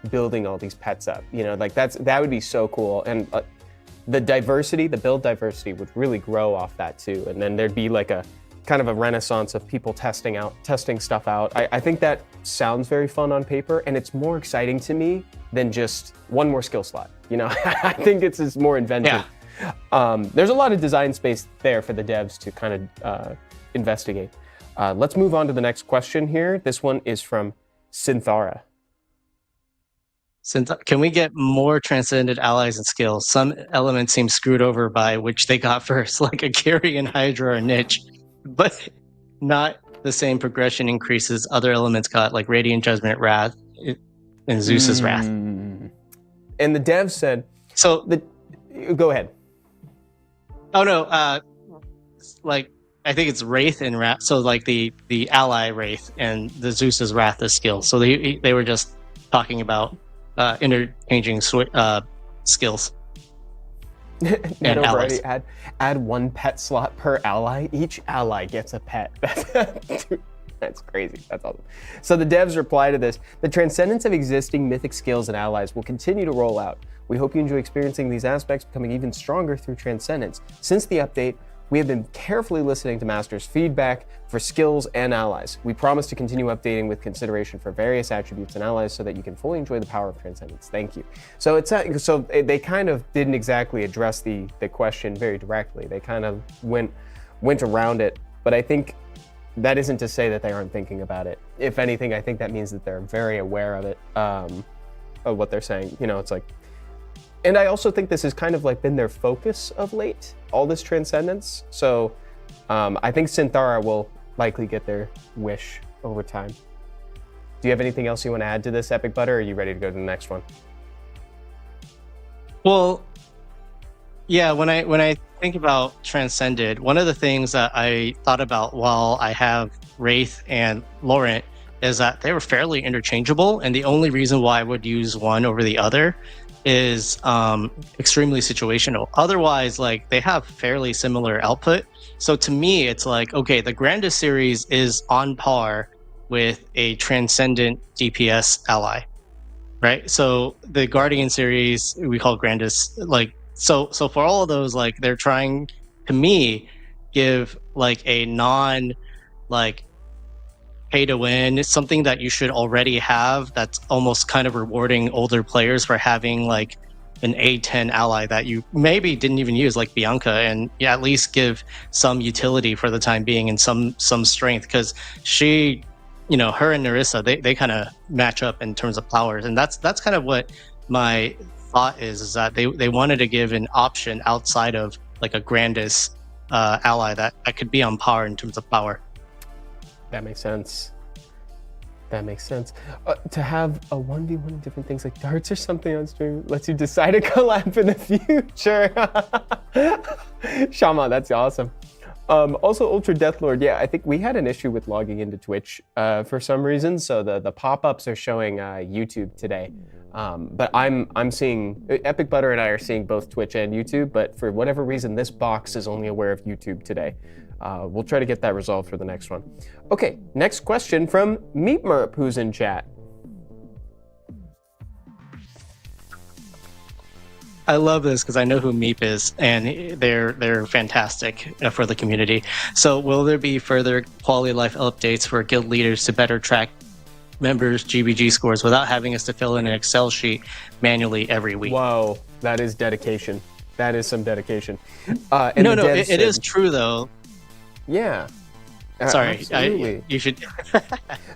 building all these pets up. You know, like that would be so cool, and the build diversity would really grow off that too. And then there'd be like a kind of a renaissance of people testing stuff out. I think that sounds very fun on paper, and it's more exciting to me than just one more skill slot. You know, I think it's more inventive. Yeah. There's a lot of design space there for the devs to kind of investigate. Let's move on to the next question here. This one is from Synthara. Can we get more transcended allies and skills? Some elements seem screwed over by which they got first, like a Gary and Hydra or Niche, but not the same progression increases other elements got, like Radiant Judgment, Wrath, and Zeus's Wrath. And the devs said, so go ahead. Oh no, like I think it's Wraith and Wrath. So like the ally Wraith and the Zeus's Wrath is skills. So they were just talking about interchanging skills. And already add one pet slot per ally. Each ally gets a pet. That's crazy. That's awesome. So the devs reply to this: the transcendence of existing mythic skills and allies will continue to roll out. We hope you enjoy experiencing these aspects becoming even stronger through transcendence. Since the update, we have been carefully listening to Master's feedback for skills and allies. We promise to continue updating with consideration for various attributes and allies so that you can fully enjoy the power of transcendence. Thank you. So they kind of didn't exactly address the question very directly. They kind of went around it, but I think that isn't to say that they aren't thinking about it. If anything, I think that means that they're very aware of it, of what they're saying. You know, it's like, and I also think this has kind of like been their focus of late, all this transcendence. So I think Synthara will likely get their wish over time. Do you have anything else you want to add to this, Epicbutter, or are you ready to go to the next one? Well, yeah, when I think about Transcended, one of the things that I thought about while I have Wraith and Laurent is that they were fairly interchangeable, and the only reason why I would use one over the other is extremely situational. Otherwise, like, they have fairly similar output. So to me, it's like, okay, the Grandis series is on par with a Transcendent DPS ally, right? So the Guardian series, we call Grandis, like, so for all of those, like, they're trying to me give like a non like pay to win. It's something that you should already have, that's almost kind of rewarding older players for having like an A10 ally that you maybe didn't even use, like Bianca, and yeah, at least give some utility for the time being and some strength, because she, you know, her and Narissa, they kind of match up in terms of powers, and that's kind of what my thought is that they wanted to give an option outside of like a Grandis ally that could be on par in terms of power. That makes sense. That makes sense. To have a 1v1 different things like darts or something on stream lets you decide a collab in the future. Shama, that's awesome. Also, Ultra Deathlord, yeah, I think we had an issue with logging into Twitch for some reason, so the pop-ups are showing YouTube today. But I'm seeing, Epicbutter and I are seeing both Twitch and YouTube, but for whatever reason, this box is only aware of YouTube today. We'll try to get that resolved for the next one. Okay, next question from Meatmerp, who's in chat. I love this because I know who Meep is, and they're fantastic for the community. So, will there be further quality of life updates for guild leaders to better track members' GBG scores without having us to fill in an Excel sheet manually every week? Whoa, that is dedication. That is some dedication. It is true though. Yeah. Sorry, you should.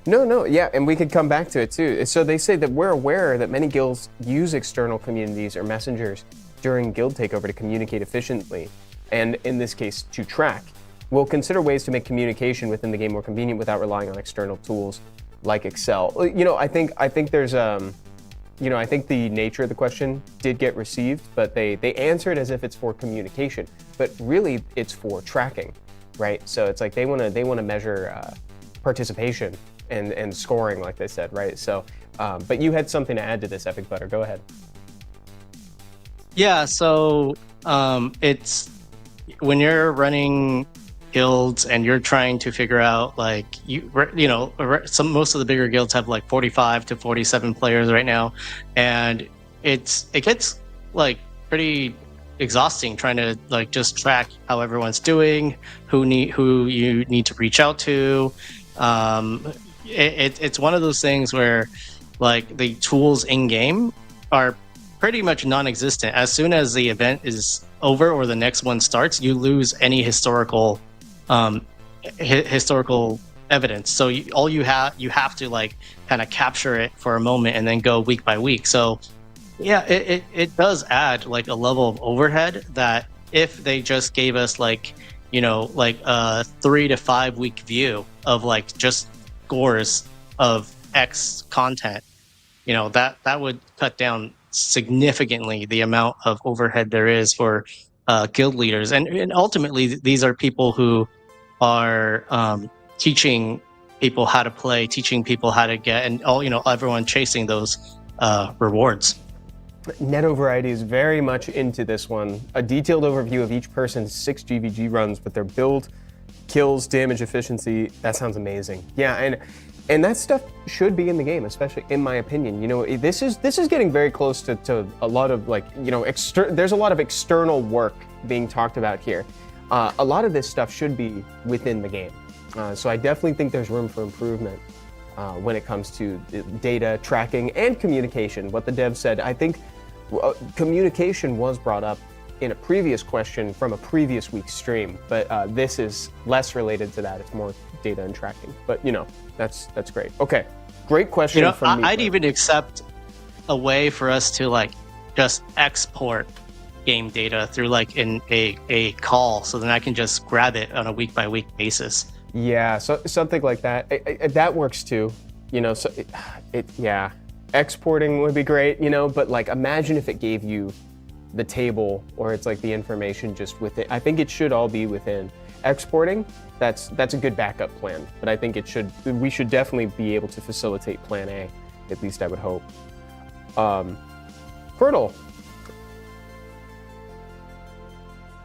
No, yeah, and we could come back to it too. So they say that we're aware that many guilds use external communities or messengers during guild takeover to communicate efficiently, and in this case, to track. We'll consider ways to make communication within the game more convenient without relying on external tools like Excel. I think there's I think the nature of the question did get received, but they answer it as if it's for communication, but really it's for tracking. Right, so it's like they want to measure participation and scoring, like they said, right? So, but you had something to add to this, Epicbutter. Go ahead. Yeah, so it's when you're running guilds and you're trying to figure out like most of the bigger guilds have like 45 to 47 players right now, and it gets like pretty exhausting trying to like just track how everyone's doing, who you need to reach out to. It's one of those things where like the tools in game are pretty much non-existent. As soon as the event is over or the next one starts, you lose any historical evidence. So you have to like kind of capture it for a moment and then go week by week. So yeah, it does add like a level of overhead that if they just gave us like a 3 to 5 week view of like just scores of X content, that would cut down significantly the amount of overhead there is for guild leaders, and ultimately these are people who are teaching people how to play, teaching people how to get, and everyone chasing those rewards. Neto Variety is very much into this one. A detailed overview of each person's 6 GVG runs with their build, kills, damage efficiency. That sounds amazing. Yeah, and that stuff should be in the game, especially in my opinion. This is getting very close to a lot of like, there's a lot of external work being talked about here. A lot of this stuff should be within the game. So I definitely think there's room for improvement when it comes to data tracking and communication. What the dev said, I think communication was brought up in a previous question from a previous week's stream, but this is less related to that. It's more data and tracking. But that's great. Okay, great question from me. I'd even accept a way for us to like just export game data through like a call, so then I can just grab it on a week by week basis. Yeah, so something like that. That works too. Exporting would be great, but like imagine if it gave you the table or it's like the information just within. I think it should all be within. Exporting, that's a good backup plan, but I think we should definitely be able to facilitate plan A, at least I would hope. Fertile.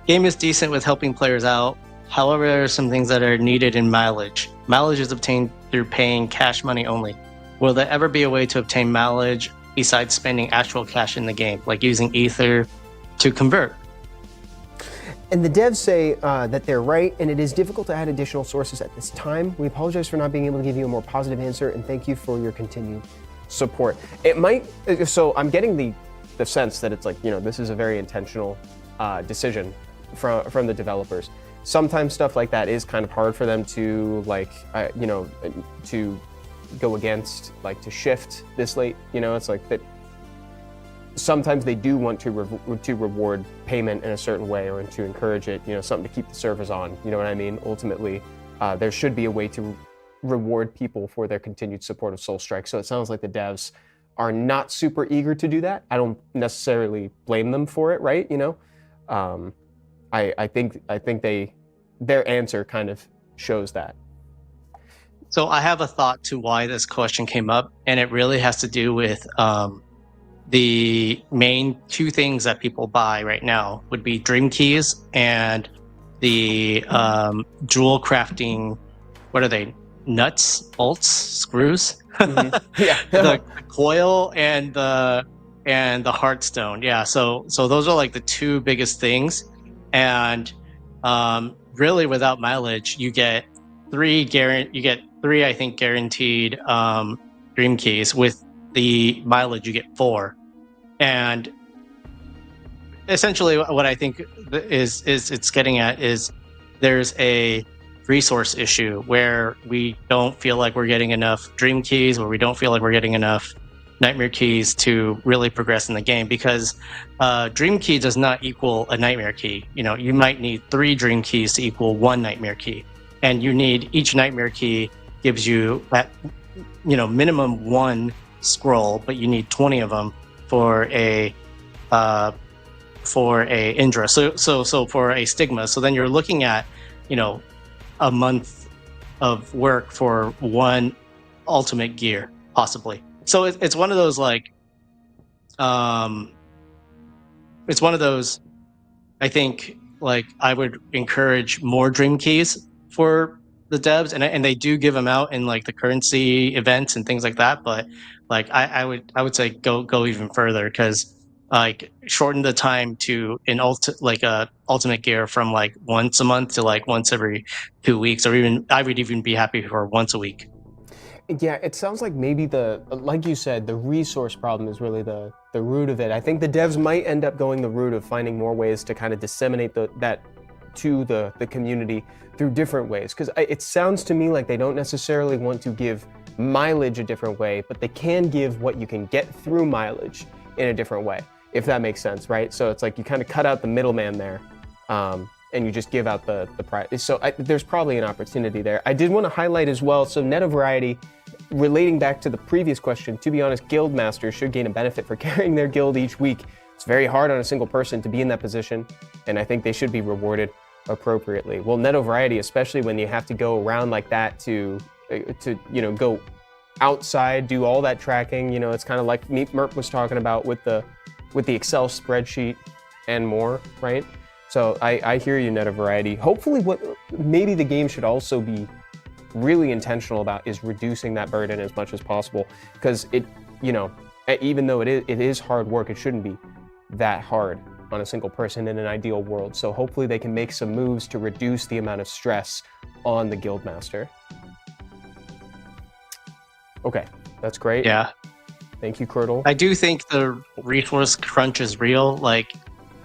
Game is decent with helping players out. However, there are some things that are needed in mileage. Mileage is obtained through paying cash money only. Will there ever be a way to obtain mileage besides spending actual cash in the game, like using Ether to convert? And the devs say that they're right, and it is difficult to add additional sources at this time. We apologize for not being able to give you a more positive answer, and thank you for your continued support. So I'm getting the sense that it's like, this is a very intentional decision from the developers. Sometimes stuff like that is kind of hard for them to to go against, like to shift this late. It's like that. Sometimes they do want to reward payment in a certain way or to encourage it. Something to keep the servers on. You know what I mean? Ultimately, there should be a way to reward people for their continued support of Soulstrike. So it sounds like the devs are not super eager to do that. I don't necessarily blame them for it, right? I think their answer kind of shows that. So I have a thought to why this question came up, and it really has to do with the main two things that people buy right now would be Dream Keys and the jewel crafting. What are they? Nuts, bolts, screws. Mm-hmm. Yeah. The coil and the heartstone. Yeah. So those are like the two biggest things, and really without mileage, you get three, I think, guaranteed Dream Keys. With the mileage, you get 4. And essentially what I think is it's getting at is there's a resource issue where we don't feel like we're getting enough Dream Keys, or we don't feel like we're getting enough Nightmare Keys to really progress in the game, because Dream Key does not equal a Nightmare Key. You might need 3 Dream Keys to equal 1 Nightmare Key, and you need each Nightmare Key gives you at minimum 1 scroll, but you need 20 of them for a Indra. So for a Stigma. So then you're looking at a month of work for 1 ultimate gear, possibly. So it's one of those it's one of those, I think, I would encourage more Dream Keys for the devs, and they do give them out in the currency events and things like that. But I would say go even further, because shorten the time to ultimate gear from once a month to once every 2 weeks, or even I would even be happy for once a week. Yeah, it sounds like maybe like you said, the resource problem is really the root of it. I think the devs might end up going the route of finding more ways to kind of disseminate that to the community through different ways. Because it sounds to me like they don't necessarily want to give mileage a different way, but they can give what you can get through mileage in a different way, if that makes sense, right? So it's like you kind of cut out the middleman there, and you just give out the price. So there's probably an opportunity there. I did want to highlight as well, so Net of Variety, relating back to the previous question, to be honest, guild masters should gain a benefit for carrying their guild each week. It's very hard on a single person to be in that position, and I think they should be rewarded appropriately. Well, Net of Variety, especially when you have to go around like that to go outside, do all that tracking, it's kind of like Merp was talking about with the Excel spreadsheet and more, right? So I hear you, Net of Variety. Hopefully what maybe the game should also be really intentional about is reducing that burden as much as possible, because even though it is hard work, it shouldn't be that hard on a single person in an ideal world. So hopefully they can make some moves to reduce the amount of stress on the Guildmaster. Okay, that's great. Yeah. Thank you, Curdle. I do think the resource crunch is real.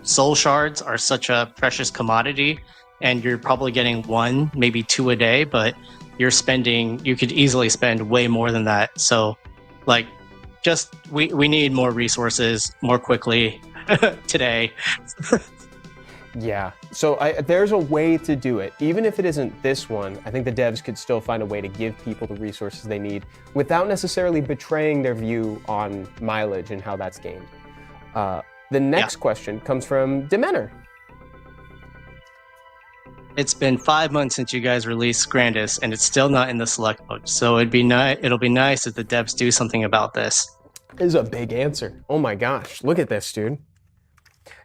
Soul shards are such a precious commodity, and you're probably getting 1, maybe 2 a day, but you could easily spend way more than that. So we need more resources more quickly today. Yeah, so there's a way to do it. Even if it isn't this one, I think the devs could still find a way to give people the resources they need without necessarily betraying their view on mileage and how that's gained. The next question comes from Dementor. It's been 5 months since you guys released Grandis, and it's still not in the select mode. So it'll be nice if the devs do something about this. This is a big answer. Oh my gosh, look at this, dude.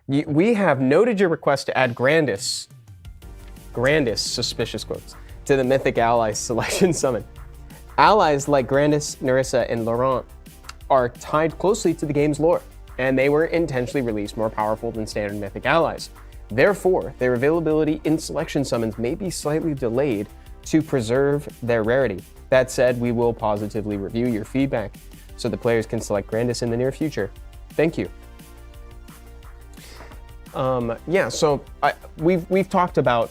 We have noted your request to add Grandis, suspicious quotes, to the Mythic Allies selection summon. Allies like Grandis, Nerissa, and Laurent are tied closely to the game's lore, and they were intentionally released more powerful than standard Mythic Allies. Therefore, their availability in selection summons may be slightly delayed to preserve their rarity. That said, we will positively review your feedback so the players can select Grandis in the near future. Thank you. So we've talked about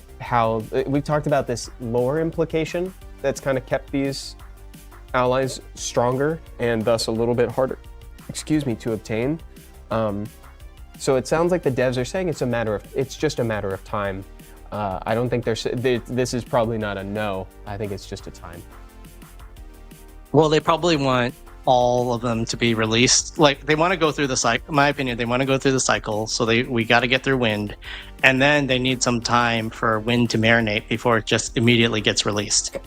this lore implication that's kind of kept these allies stronger and thus a little bit harder, to obtain. So it sounds like the devs are saying it's just a matter of time. I don't think this is probably not a no. I think it's just a time. Well, they probably want all of them to be released. Like they want to go through the cycle. In my opinion, they want to go through the cycle. So we got to get through wind, and then they need some time for wind to marinate before it just immediately gets released.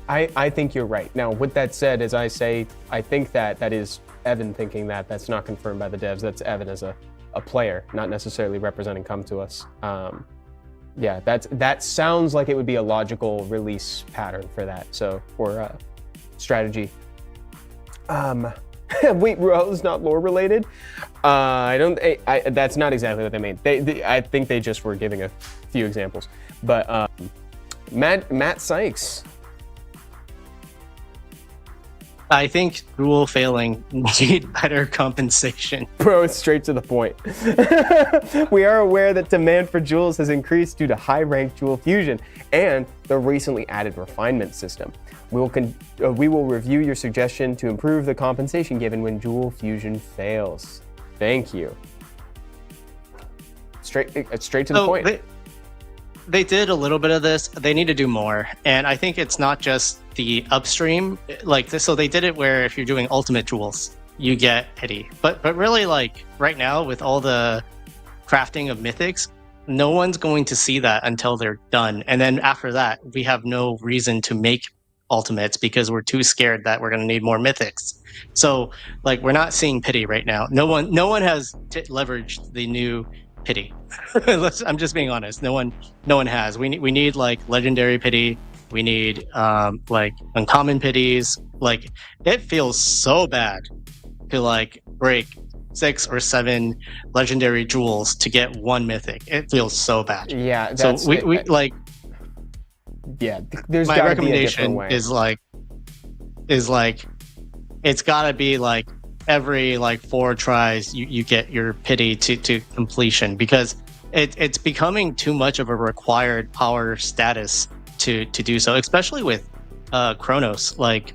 I think you're right. Now, with that said, as I say, I think that is Evan thinking that. That's not confirmed by the devs. That's Evan as a player, not necessarily representing Come To Us. Yeah, that sounds like it would be a logical release pattern for that. So for strategy. Wait, Rose, not lore related? That's not exactly what they mean. I think they just were giving a few examples. But Matt Sykes. I think Jewel failing need better compensation. Bro, it's straight to the point. We are aware that demand for jewels has increased due to high-ranked jewel fusion and the recently added refinement system. We will review your suggestion to improve the compensation given when jewel fusion fails. Thank you. Straight to the point. They did a little bit of this. They need to do more. And I think it's not just the upstream. Like this, so they did it where if you're doing ultimate jewels, you get pity. But really, like right now with all the crafting of mythics, no one's going to see that until they're done. And then after that, we have no reason to make ultimates because we're too scared that we're going to need more mythics. So like we're not seeing pity right now. No one has leveraged the new pity. I'm just being honest. No one has. We need like legendary pity. We need like uncommon pities. Like it feels so bad to like break 6 or 7 legendary jewels to get 1 mythic. It feels so bad. Yeah. So we like. Yeah. There's my recommendation is like it's gotta be like every like 4 tries you get your pity to completion because it's becoming too much of a required power status to do so, especially with Chronos. Like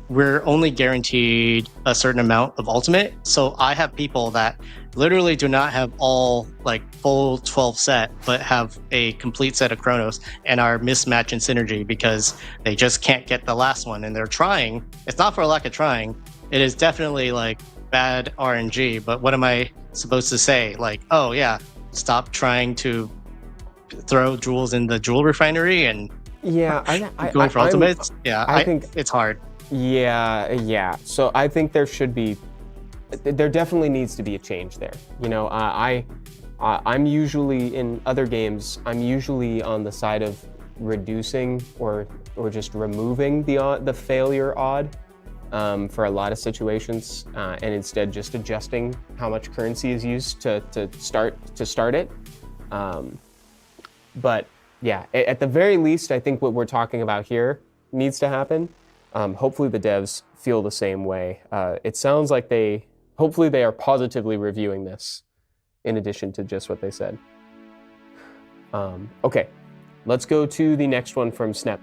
we're only guaranteed a certain amount of ultimate, so I have people that literally do not have all like full 12 set but have a complete set of Chronos and are mismatch in synergy because they just can't get the last one and they're trying. It's not for a lack of trying. It is definitely like bad RNG, but what am I supposed to say? Like, oh yeah, stop trying to throw jewels in the jewel refinery and going for ultimates. I think it's hard. Yeah. So I think there definitely needs to be a change there. You know, I'm usually in other games. I'm usually on the side of reducing or just removing the failure odd. For a lot of situations, and instead just adjusting how much currency is used to start it. But yeah, at the very least, I think what we're talking about here needs to happen. Hopefully the devs feel the same way. It sounds like hopefully they are positively reviewing this in addition to just what they said. Okay, let's go to the next one from Snep.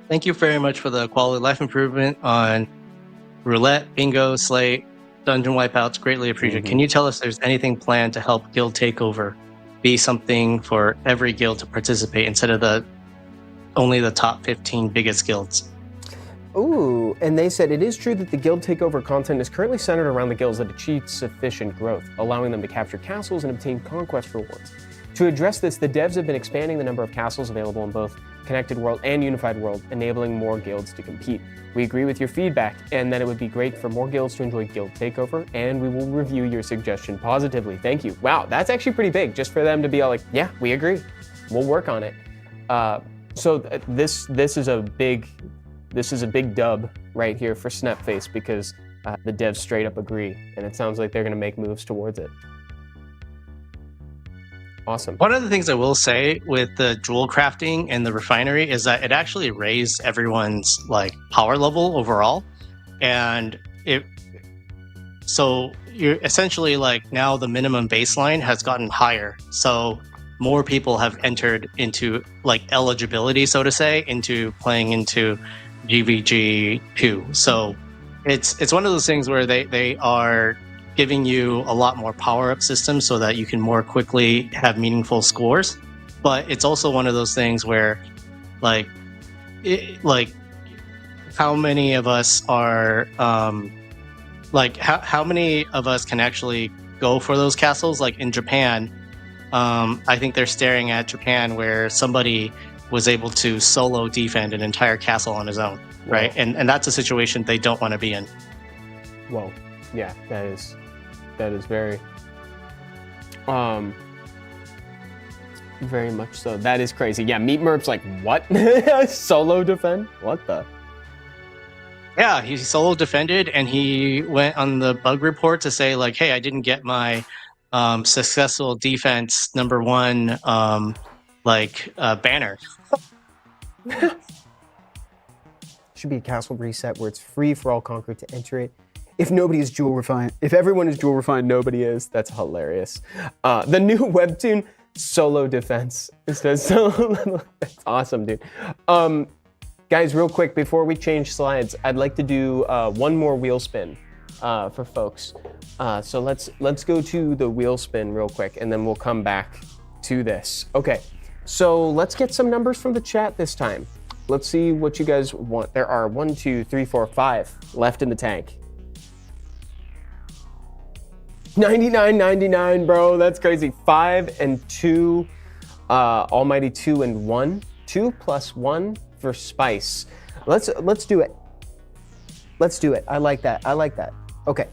Thank you very much for the quality of life improvement on roulette, bingo, slate, dungeon wipeouts. Greatly appreciated. Mm-hmm. Can you tell us if there's anything planned to help guild takeover be something for every guild to participate instead of only the top 15 biggest guilds? Ooh, and they said it is true that the guild takeover content is currently centered around the guilds that achieve sufficient growth, allowing them to capture castles and obtain conquest rewards. To address this, the devs have been expanding the number of castles available in both Connected World and Unified World, enabling more guilds to compete. We agree with your feedback and that it would be great for more guilds to enjoy Guild Takeover, and we will review your suggestion positively. Thank you. Wow, that's actually pretty big, just for them to be all like, yeah, we agree. We'll work on it. So this is a big dub right here for Snapface because the devs straight up agree, and it sounds like they're going to make moves towards it. Awesome. One of the things I will say with the jewel crafting and the refinery is that it actually raised everyone's like power level overall, and so you're essentially like now the minimum baseline has gotten higher. So more people have entered into like eligibility, so to say, into playing into GVG2. So it's one of those things where they are giving you a lot more power-up systems so that you can more quickly have meaningful scores. But it's also one of those things where how many of us are like how many of us can actually go for those castles? Like in Japan, I think they're staring at Japan where somebody was able to solo defend an entire castle on his own, right? And that's a situation they don't want to be in. Whoa, yeah, that is very, very much so. That is crazy. Yeah, Meat Merp's like, what? Solo defend? What the? Yeah, he solo defended, and he went on the bug report to say like, hey, I didn't get my successful defense #1 banner. Should be a castle reset where it's free for all conqueror to enter it. If nobody is jewel refined, if everyone is jewel refined, nobody is. That's hilarious. The new webtoon solo defense. It says solo. That's awesome, dude. Guys, real quick before we change slides, I'd like to do one more wheel spin for folks. So let's go to the wheel spin real quick, and then we'll come back to this. Okay, so let's get some numbers from the chat this time. Let's see what you guys want. There are 1, 2, 3, 4, 5 left in the tank. 99.99, bro. That's crazy. 5 and 2, almighty 2 and 1. 2 plus 1 for spice. Let's do it. Let's do it. I like that. I like that. Okay.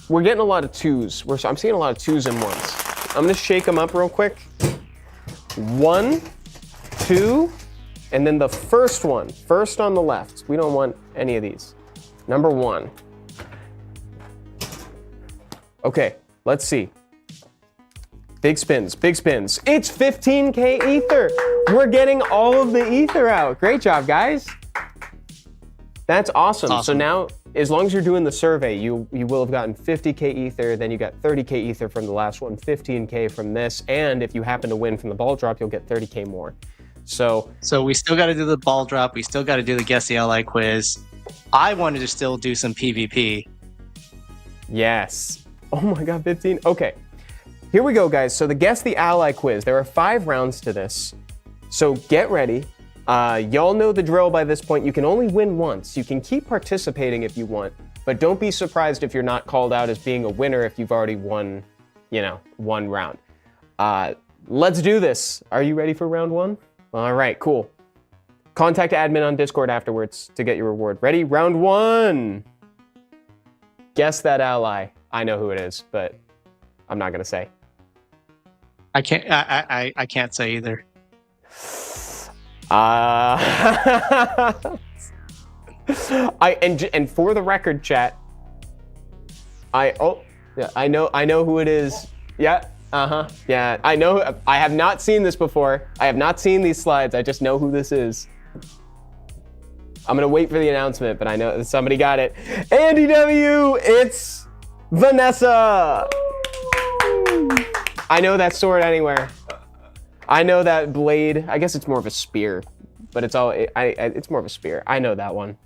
We're getting a lot of 2s. I'm seeing a lot of 2s and 1s. I'm gonna shake them up real quick. 1, 2, and then the first one, first on the left. We don't want any of these. Number 1. Okay, let's see. Big spins, big spins. It's 15K ether. We're getting all of the ether out. Great job, guys. That's awesome. So now, as long as you're doing the survey, you will have gotten 50K ether, then you got 30K ether from the last one, 15K from this, and if you happen to win from the ball drop, you'll get 30K more. So we still got to do the ball drop. We still got to do the Guess the Ally quiz. I wanted to still do some PvP. Yes. Oh my God, 15. Okay. Here we go, guys. So the Guess the Ally quiz. There are 5 rounds to this. So get ready. Y'all know the drill by this point. You can only win once. You can keep participating if you want, but don't be surprised if you're not called out as being a winner if you've already won, one round. Let's do this. Are you ready for round 1? All right, cool. Contact admin on Discord afterwards to get your reward. Ready? Round 1. Guess that ally. I know who it is, but I'm not gonna say. I can't say either. And for the record, chat, I know who it is. Yeah, yeah, I know. I have not seen this before. I have not seen these slides. I just know who this is. I'm gonna wait for the announcement, but I know somebody got it. Andy W, it's Vanessa. I know that sword anywhere. I know that blade. I guess it's more of a spear, but it's more of a spear. I know that one.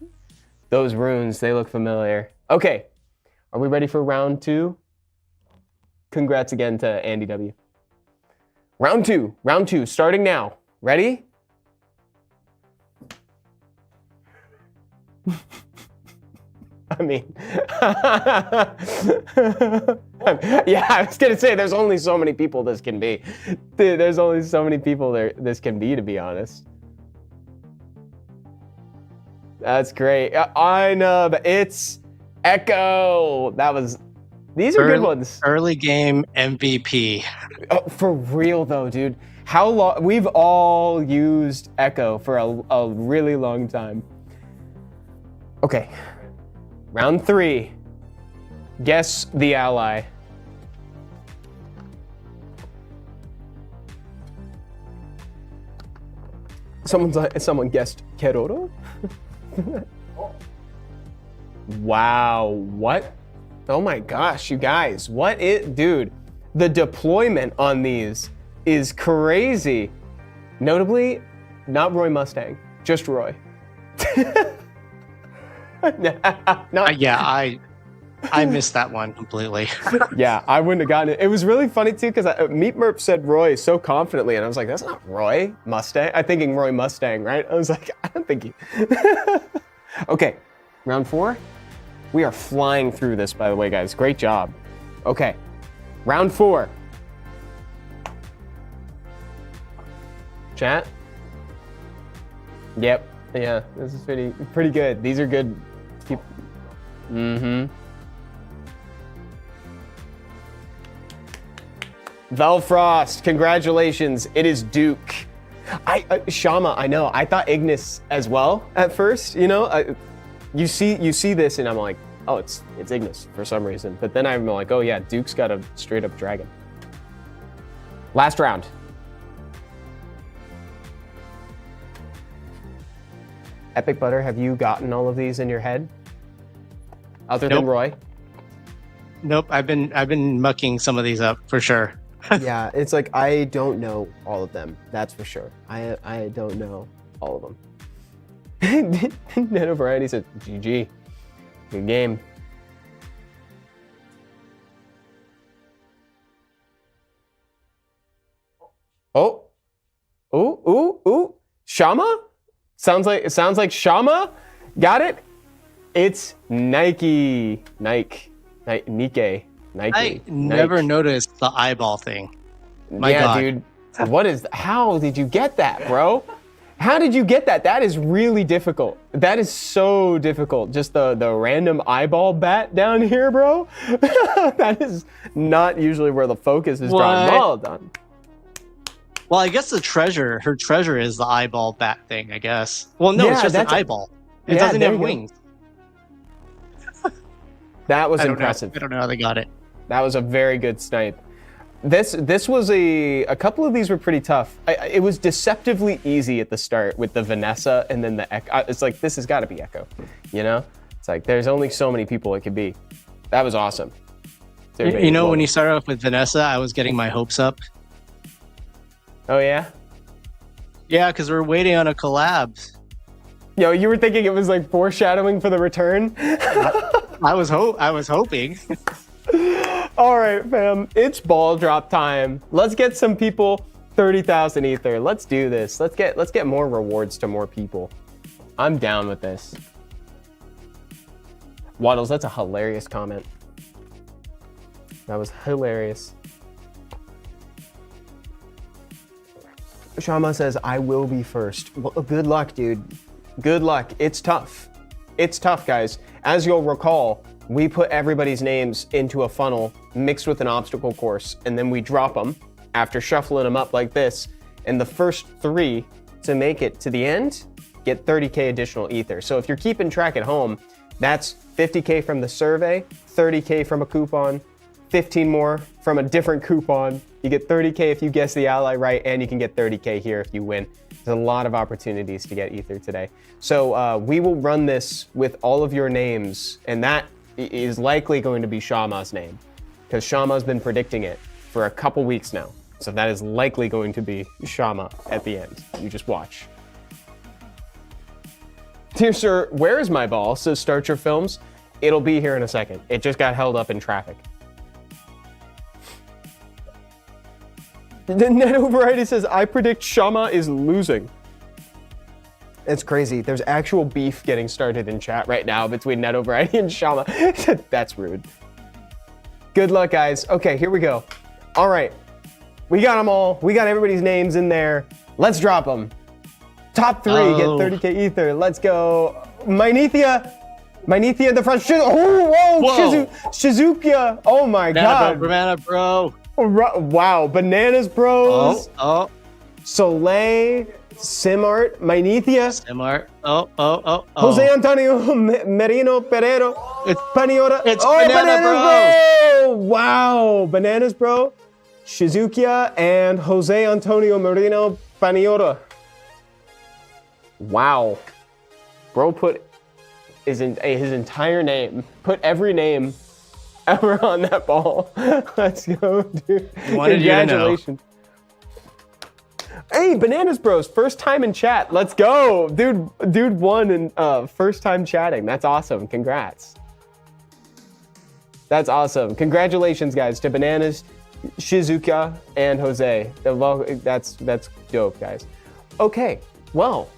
Those runes, they look familiar. Okay, are we ready for round 2? Congrats again to Andy W. Round 2, starting now. Ready? I mean, yeah, I was gonna say there's only so many people this can be. There's only so many people this can be, to be honest. That's great. I know, but it's Echo. These are good ones. Early game MVP. Oh, for real though, dude. How long? We've all used Echo for a really long time. Okay. Round 3. Guess the ally. Someone guessed Keroro? Wow, what? Oh my gosh, you guys, dude, the deployment on these is crazy. Notably, not Roy Mustang, just Roy. I missed that one completely. Yeah, I wouldn't have gotten it. It was really funny too because Meat Merp said Roy so confidently, and I was like, "That's not Roy Mustang." I'm thinking Roy Mustang, right? I was like, "I don't think he." Okay, round 4. We are flying through this, by the way, guys. Great job. Okay, round 4. Chat. Yep. Yeah, this is pretty good. These are good. Velfrost, congratulations. It is Duke. Shama, I know. I thought Ignis as well at first. You know, you see this, and I'm like, oh, it's Ignis for some reason. But then I'm like, oh yeah, Duke's got a straight up dragon. Last round. Epicbutter, have you gotten all of these in your head? Other than Roy? Nope, I've been mucking some of these up for sure. Yeah, it's like I don't know all of them. That's for sure. I don't know all of them. Nano Variety said, GG. Good game. Oh. Ooh. Shama? Sounds like Shama. Got it? It's Nike. Nike. I never noticed the eyeball thing. My God. Dude. How did you get that, bro? How did you get that? That is really difficult. That is so difficult. Just the random eyeball bat down here, bro. That is not usually where the focus is drawn. Well done. Well, I guess her treasure is the eyeball bat thing, I guess. Well, no, it's just an eyeball. It doesn't have wings. That was impressive. I don't know how they got it. That was a very good snipe. This was a couple of these were pretty tough. It was deceptively easy at the start with the Vanessa and then the Echo. It's like, this has got to be Echo, you know? It's like, there's only so many people it could be. That was awesome. You know, when you started off with Vanessa, I was getting my hopes up. Oh, yeah? Yeah, because we're waiting on a collab. Yo, you were thinking it was like foreshadowing for the return? I was hoping. All right, fam. It's ball drop time. Let's get some people 30,000 ether. Let's do this. Let's get more rewards to more people. I'm down with this. Waddles, that's a hilarious comment. That was hilarious. Shama says, I will be first. Well, good luck, dude. Good luck. It's tough. It's tough, guys. As you'll recall, we put everybody's names into a funnel mixed with an obstacle course, and then we drop them after shuffling them up like this. And the first 3 to make it to the end get 30K additional ether. So if you're keeping track at home, that's 50K from the survey, 30K from a coupon, 15 more from a different coupon. You get 30K if you guess the ally right, and you can get 30K here if you win. There's a lot of opportunities to get ether today. So we will run this with all of your names, and that is likely going to be Shama's name, because Shama's been predicting it for a couple weeks now. So that is likely going to be Shama at the end. You just watch. Dear sir, where is my ball? Says Start Your Films. It'll be here in a second. It just got held up in traffic. Neto Variety says, I predict Shama is losing. It's crazy. There's actual beef getting started in chat right now between Neto Variety and Shama. That's rude. Good luck, guys. Okay, here we go. All right. We got them all. We got everybody's names in there. Let's drop them. Top 3 get 30K ether. Let's go. Mynethia in the front. Shizukia. Oh my God. Banana bro. Wow. Bananas Bros. Oh. Soleil. Simart. Mynethia. Simart. Jose Antonio Merino Pereiro. It's Paniora. It's Banana Bro. Wow. Bananas Bro. Shizukia and Jose Antonio Merino Paniora. Wow. Bro put his entire name, put every name ever on that ball. Let's go, dude. Congratulations. Hey, Bananas Bros, first time in chat. Let's go. Dude won in first time chatting. That's awesome. Congrats. That's awesome. Congratulations, guys, to Bananas, Shizuka, and Jose. That's dope, guys. Okay, well,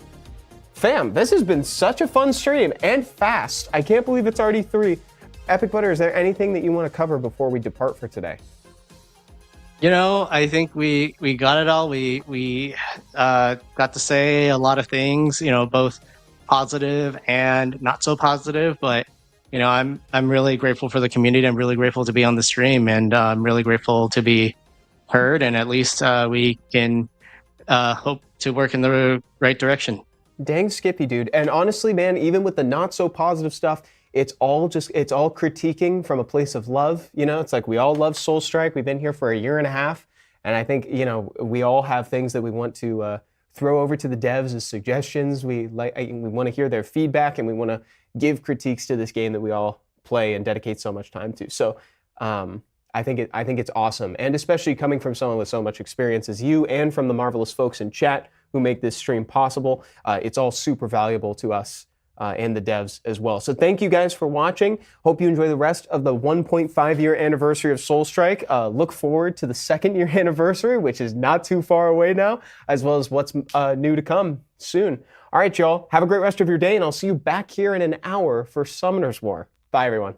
fam, this has been such a fun stream and fast. I can't believe it's already 3. Epicbutter, is there anything that you want to cover before we depart for today? I think we got it all. We got to say a lot of things, both positive and not so positive, but I'm really grateful for the community. I'm really grateful to be on the stream, and I'm really grateful to be heard. And at least we can hope to work in the right direction. Dang Skippy, dude. And honestly, man, even with the not so positive stuff, it's all critiquing from a place of love. It's like we all love Soul Strike. We've been here for a year and a half. And I think, we all have things that we want to throw over to the devs as suggestions. We want to hear their feedback, and we want to give critiques to this game that we all play and dedicate so much time to. So I think it's awesome. And especially coming from someone with so much experience as you, and from the marvelous folks in chat who make this stream possible, it's all super valuable to us and the devs as well. So thank you guys for watching. Hope you enjoy the rest of the 1.5 year anniversary of Soul Strike. Look forward to the 2nd year anniversary, which is not too far away now, as well as what's new to come soon. All right, y'all, have a great rest of your day, and I'll see you back here in an hour for Summoner's War. Bye, everyone.